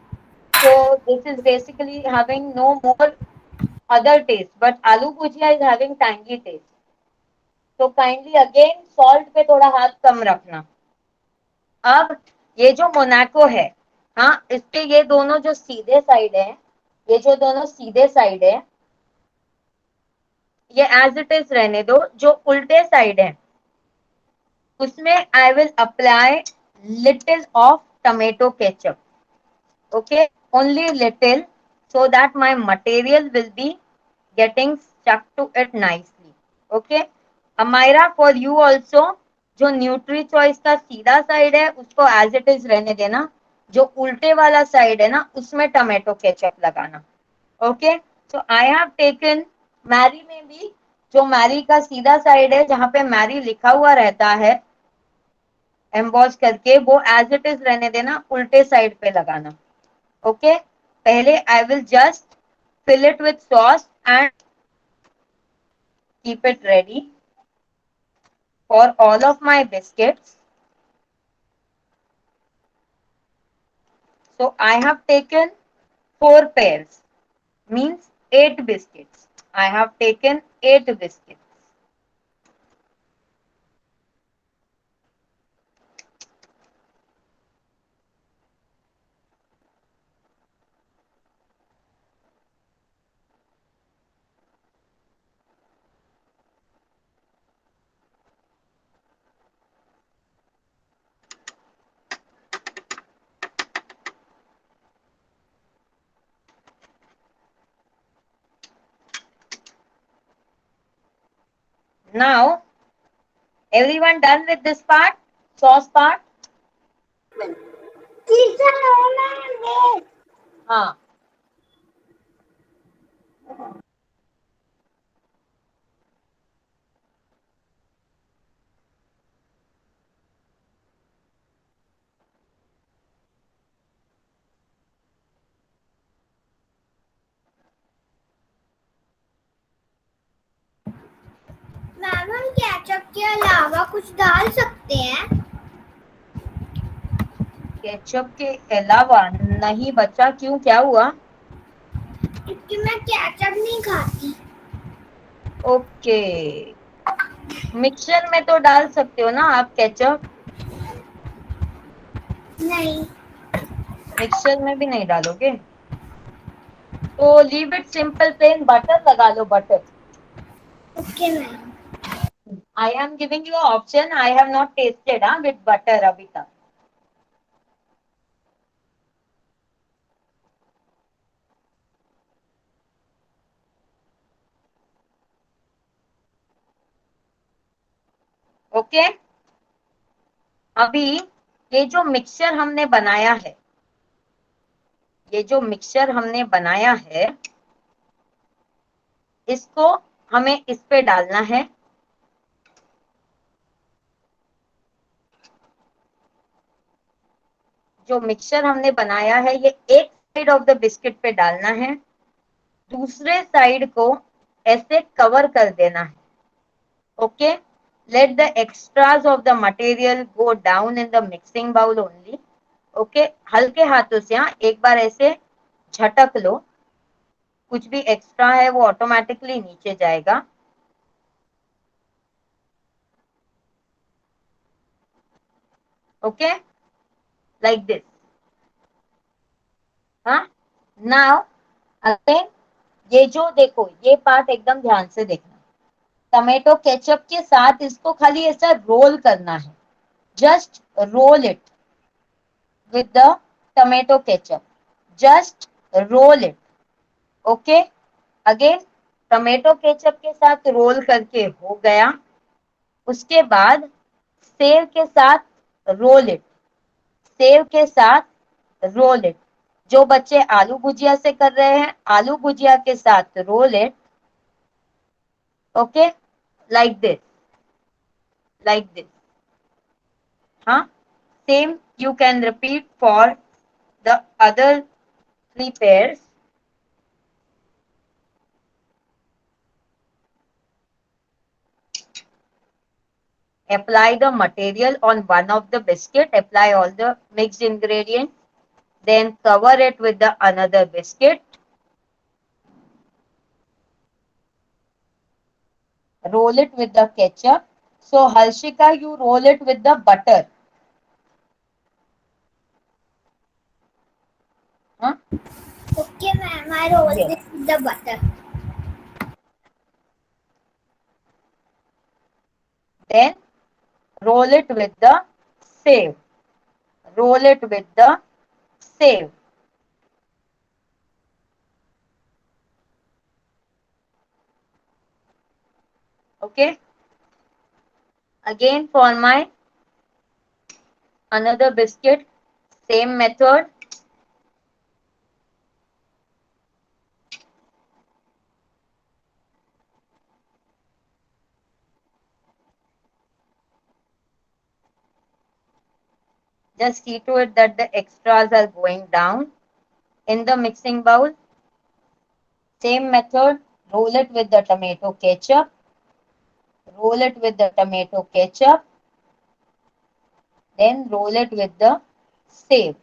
so this is basically having no more other taste, but aloo bhujia is having tangy taste. So kindly again salt पे थोड़ा हाथ कम रखना. अब ये जो मोनाको है, हाँ, इसके ये दोनों जो सीधे साइड है, ये जो दोनों सीधे साइड है, ये एज इट इज रहने दो. जो उल्टे साइड है उसमें I will apply little of tomato ketchup. Okay, only little, so that my material will be getting stuck to it nicely. Okay, Amira, for you also, जो nutri choice का सीधा side है उसको एज इट इज रहने देना. जो उल्टे वाला साइड है ना उसमें टमेटो केचप लगाना. Okay, so I have taken Marie में भी जो मैरी का सीधा साइड है, जहां पे मैरी लिखा हुआ रहता है एम्बॉस करके, वो एज इट इज रहने देना, उल्टे साइड पे लगाना। ओके, पहले I will just fill it with sauce and keep it ready for all of my biscuits. So I have taken 4 pairs, means 8 biscuits. I have taken 8 biscuits. Now, everyone done with this part, sauce part? हाँ, ma'am हम ketchup के अलावा कुछ डाल सकते हैं? Ketchup के अलावा नहीं बच्चा, क्यों, क्या हुआ? क्योंकि मैं केचप नहीं खाती। ओके, मिक्सचर में तो डाल सकते हो ना आप केचप, नहीं। मिक्सचर में भी नहीं डालोगे तो leave it simple, plain butter लगा लो, butter. Okay ma'am. I am giving you an option. I have not tasted with butter abhi tak. Okay, अभी ये जो मिक्सचर हमने बनाया है, ये जो मिक्सचर हमने बनाया है, इसको हमें इस पे डालना है। जो मिक्सचर हमने बनाया है, ये एक साइड ऑफ द बिस्किट पे डालना है, दूसरे साइड को ऐसे कवर कर देना है। Okay, let the extras of the material go down in the mixing bowl only. Okay, हल्के हाथों से, हाँ, एक बार ऐसे झटक लो, कुछ भी एक्स्ट्रा है वो ऑटोमेटिकली नीचे जाएगा। Okay, like this. हाँ, नाउ अगेन, ये जो देखो, ये पार्ट एकदम ध्यान से देखना, टमेटो केचप के साथ इसको खाली ऐसा रोल करना है, just roll it with the tomato ketchup, just roll it. Okay, again tomato ketchup के साथ रोल करके हो गया, उसके बाद सेव के साथ रोल इट, सेव के साथ रोल इट। जो बच्चे आलू भुजिया से कर रहे हैं, आलू भुजिया के साथ roll it. Okay, like this, like this. हाँ, same you can repeat for the other 3 pairs. Apply the material on one of the biscuit, apply all the mixed ingredients, then cover it with the another biscuit, roll it with the ketchup. So Harshika, you roll it with the butter. Huh? Okay ma'am, I roll Yes. this with the butter. Then roll it with the save, roll it with the save. Okay, again for my another biscuit, same method. Just see to it that the extras are going down in the mixing bowl. Same method, roll it with the tomato ketchup. Roll it with the tomato ketchup. Then roll it with the save.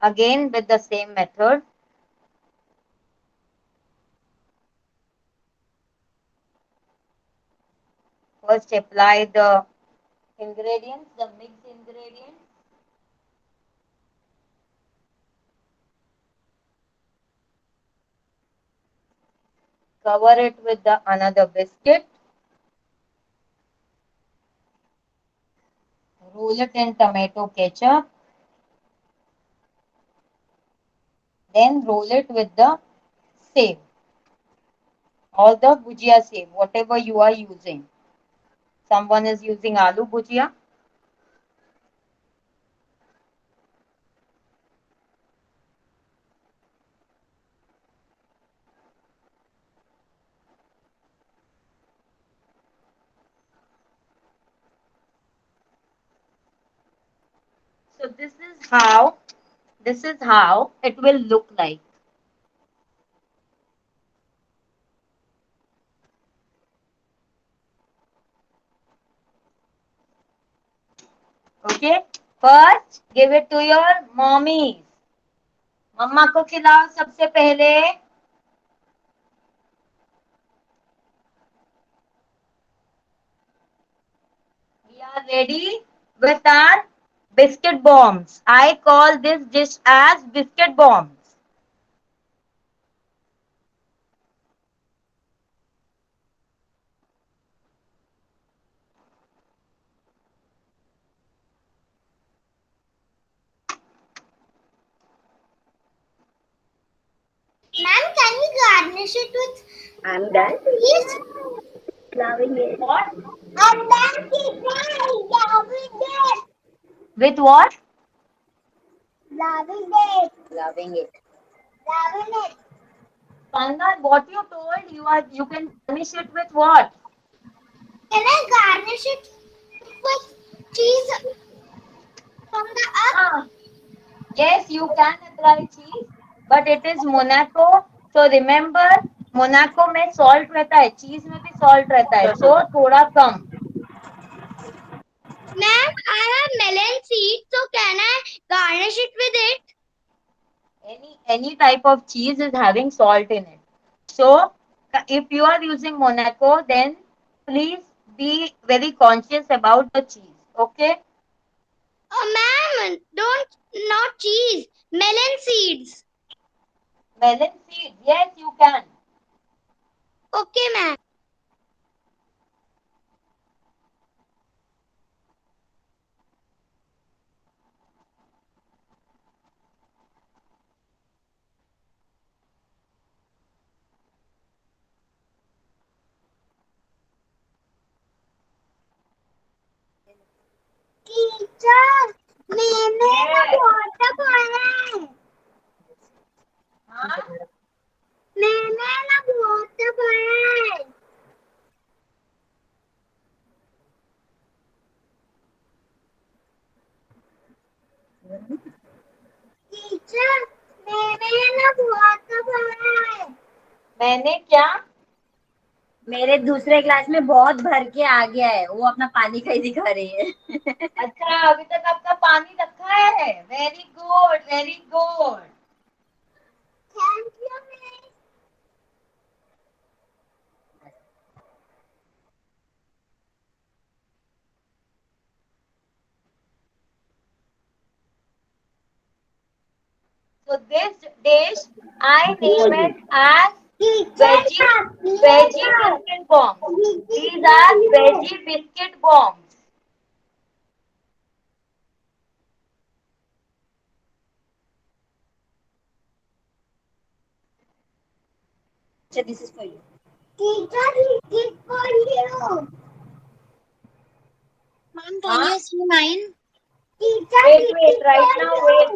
Again with the same method. First apply the ingredients, the mixed ingredients. Cover it with the another biscuit. Roll it in tomato ketchup. Then roll it with the save. All the bhujia save, whatever you are using. Someone is using aloo bhujia. So this is how it will look like. Okay, first give it to your mommies. मम्मा को खिलाओ सबसे पहले. We are ready with our biscuit bombs. I call this dish as biscuit bombs. Ma'am, can we garnish it with I'm done. cheese? Loving it. What? And then loving it. With what? Loving it. Loving it. Loving it. Kangal, what you told you can garnish it with what? Can I garnish it with cheese from the up? Ah, yes, you can apply cheese, but it is Monaco. So remember, Monaco में salt रहता है, cheese में भी salt रहता है, so थोड़ा कम. Ma'am, I have melon seeds, so can I garnish it with it? Any type of cheese is having salt in it. So if you are using Monaco, then please be very conscious about the cheese. Okay? Oh, ma'am, not cheese, melon seeds. Melon seeds, yes, you can. Okay, ma'am. Teacher, मैंने ना water बनाया है. हाँ? मैंने ना water बनाया है. Teacher, मैंने ना water बनाया है. मैंने क्या? मेरे दूसरे क्लास में बहुत भर के आ गया है, वो अपना पानी का ही दिखा रही है. अच्छा, अभी तक आपका पानी रखा है. Very good, very good. Thank you, miss. So this dish, I name it as veggie biscuit bombs. These are veggie biscuit bombs. So this is for you. Teacher, this is for you. Ma'am, can you see mine? Teacher, Wait, right now,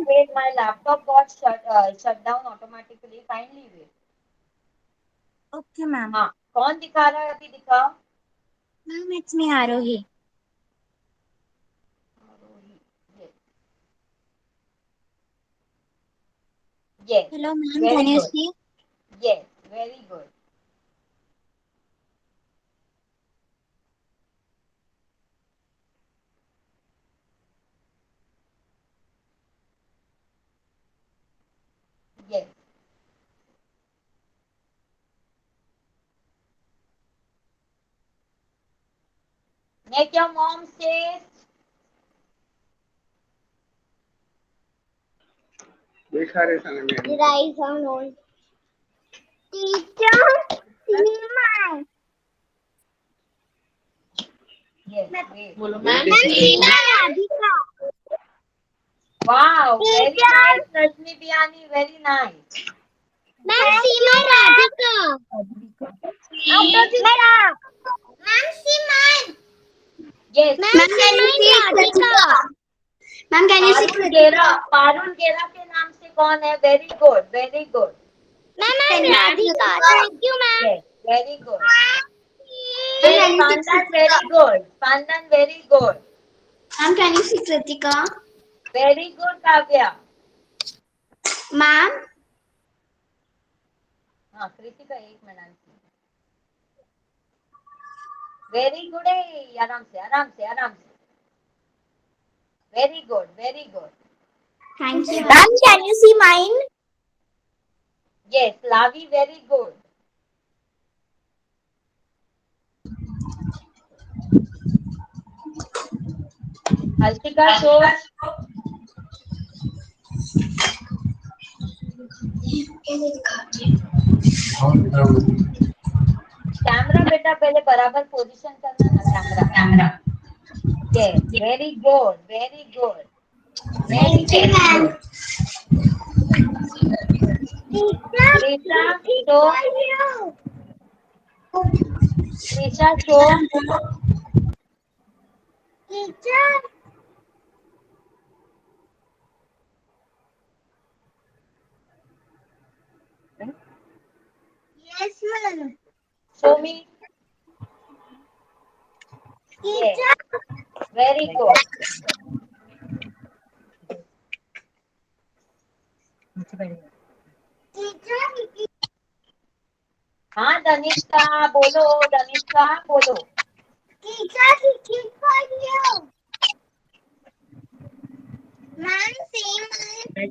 wait, my laptop got shut down automatically. Kindly wait. Okay, ma'am. हाँ, कौन दिखा रहा है अभी दिखाओ. Ma'am, it's me, Arohi. Yes. Hello, ma'am. Very Can you good. see? Yes, very good. Yes. Make your mom says. Rise on all. Teacher, see my. Yes, wait. बोलो ma'am. Radhika. Wow, very Teacher. nice, Rajni Biani, very nice. Ma'am, see my Radhika. Ma'am, see mine. Yes. Ma'am, can you see Radhika? Ma'am, can you see Parul गेरा के नाम से कौन है? Very good, very good. Ma'am, I'm Radhika. Thank you, ma'am. Yes, very good. Yes, Pandan, very good. Pandan, very good. Ma'am, can you see Kritika? Very good, Kavya. Ma'am, हाँ, कृतिका एक minute. Very good है. आराम से. Very good, very good. thank you. Ma'am, can you see mine? Yes, Lavi, very good. Altika, show. Camera बेटा पहले बराबर position करना ना camera. Yes, very good, very good. Thank you, ma'am. Risha, show. Risha, show. Teacher. Yes, ma'am. Show me. Yes, very good. Teacher. हाँ धनिष्का बोलो. Teacher, this is for you. Ma'am, see mine.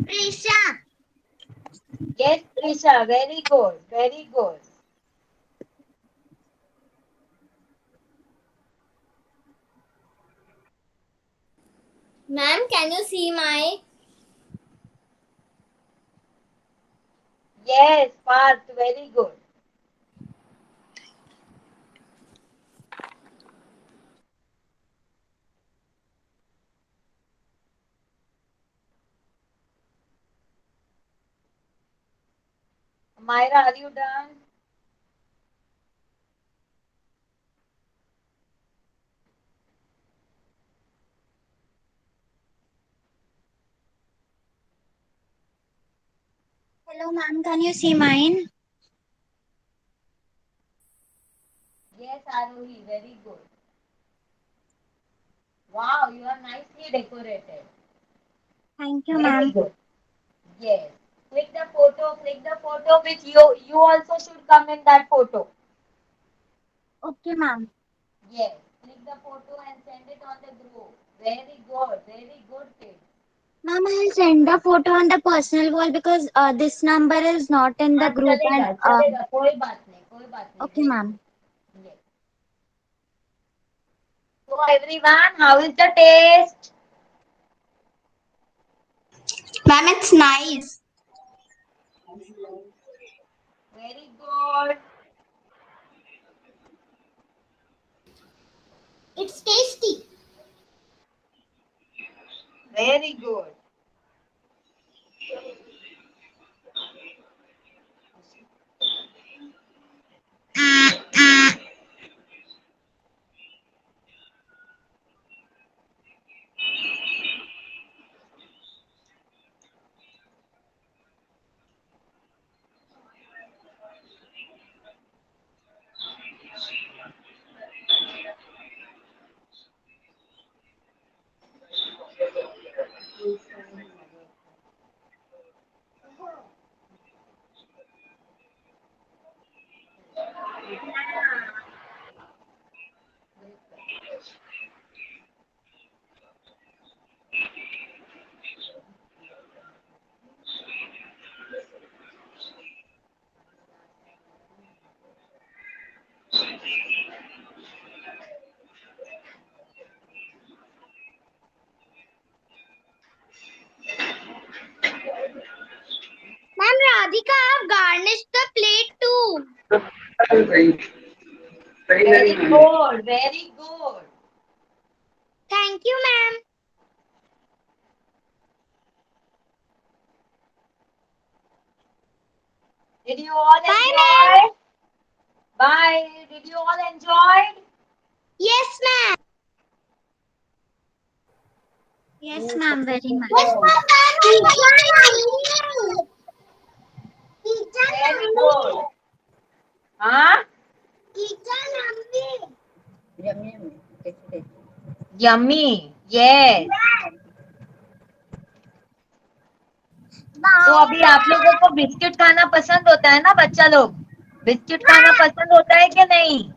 Prisha. Yes, Risha, very good, very good. Ma'am, can you see my? Yes, Parth, very good. Myra, are you done? Hello, ma'am. Can you see mine? Yes, Arohi, very good. Wow, you are nicely decorated. Thank you, Very ma'am. good. Yes. Click the photo with you. You also should come in that photo. Okay, ma'am. Yes. Click the photo and send it on the group. Very good kid. Ma'am, I'll send the photo on the personal wall because this number is not in the हाँ, group. चलेगा, कोई बात नहीं. Okay, ma'am. Yes. So everyone, how is the taste? Ma'am, it's nice. Very good. It's tasty. Very good. Ma'am, Radhika, garnish the plate too. Very good. Very good. Thank you, ma'am. Did you all Bye, enjoy? Bye. Did you all enjoy? Yes, ma'am. Yes, ma'am. Very much. Yes, ma'am. Very good. Huh? Yummy. Yes. तो अभी आप लोगों को biscuit खाना पसंद होता है ना बच्चा लोग? बिस्किट खाना पसंद होता है कि नहीं?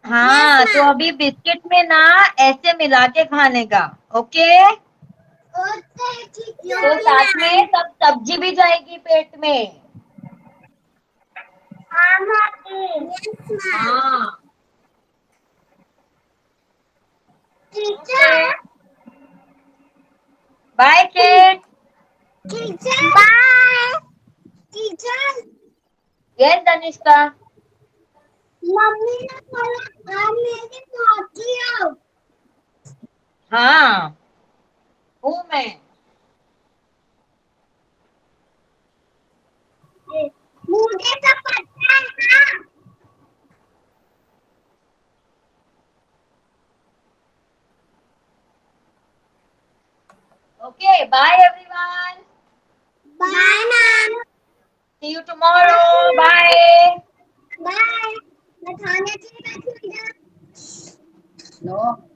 हाँ, तो अभी बिस्किट में ना ऐसे मिला के खाने का, ओके? तो साथ में सब सब्जी भी जाएगी पेट में। हाँ। Teacher. Bye kid. Teacher. Bye. Teacher. Yes Tanishka. Mummy ने बोला आप मेरी पहुंची हो। हाँ, हूँ मैं। मुझे तो पता है। Okay, bye everyone. Bye, ma'am. See you tomorrow. Bye. Bye. मैं खाने के लिए बैठी हूँ। No.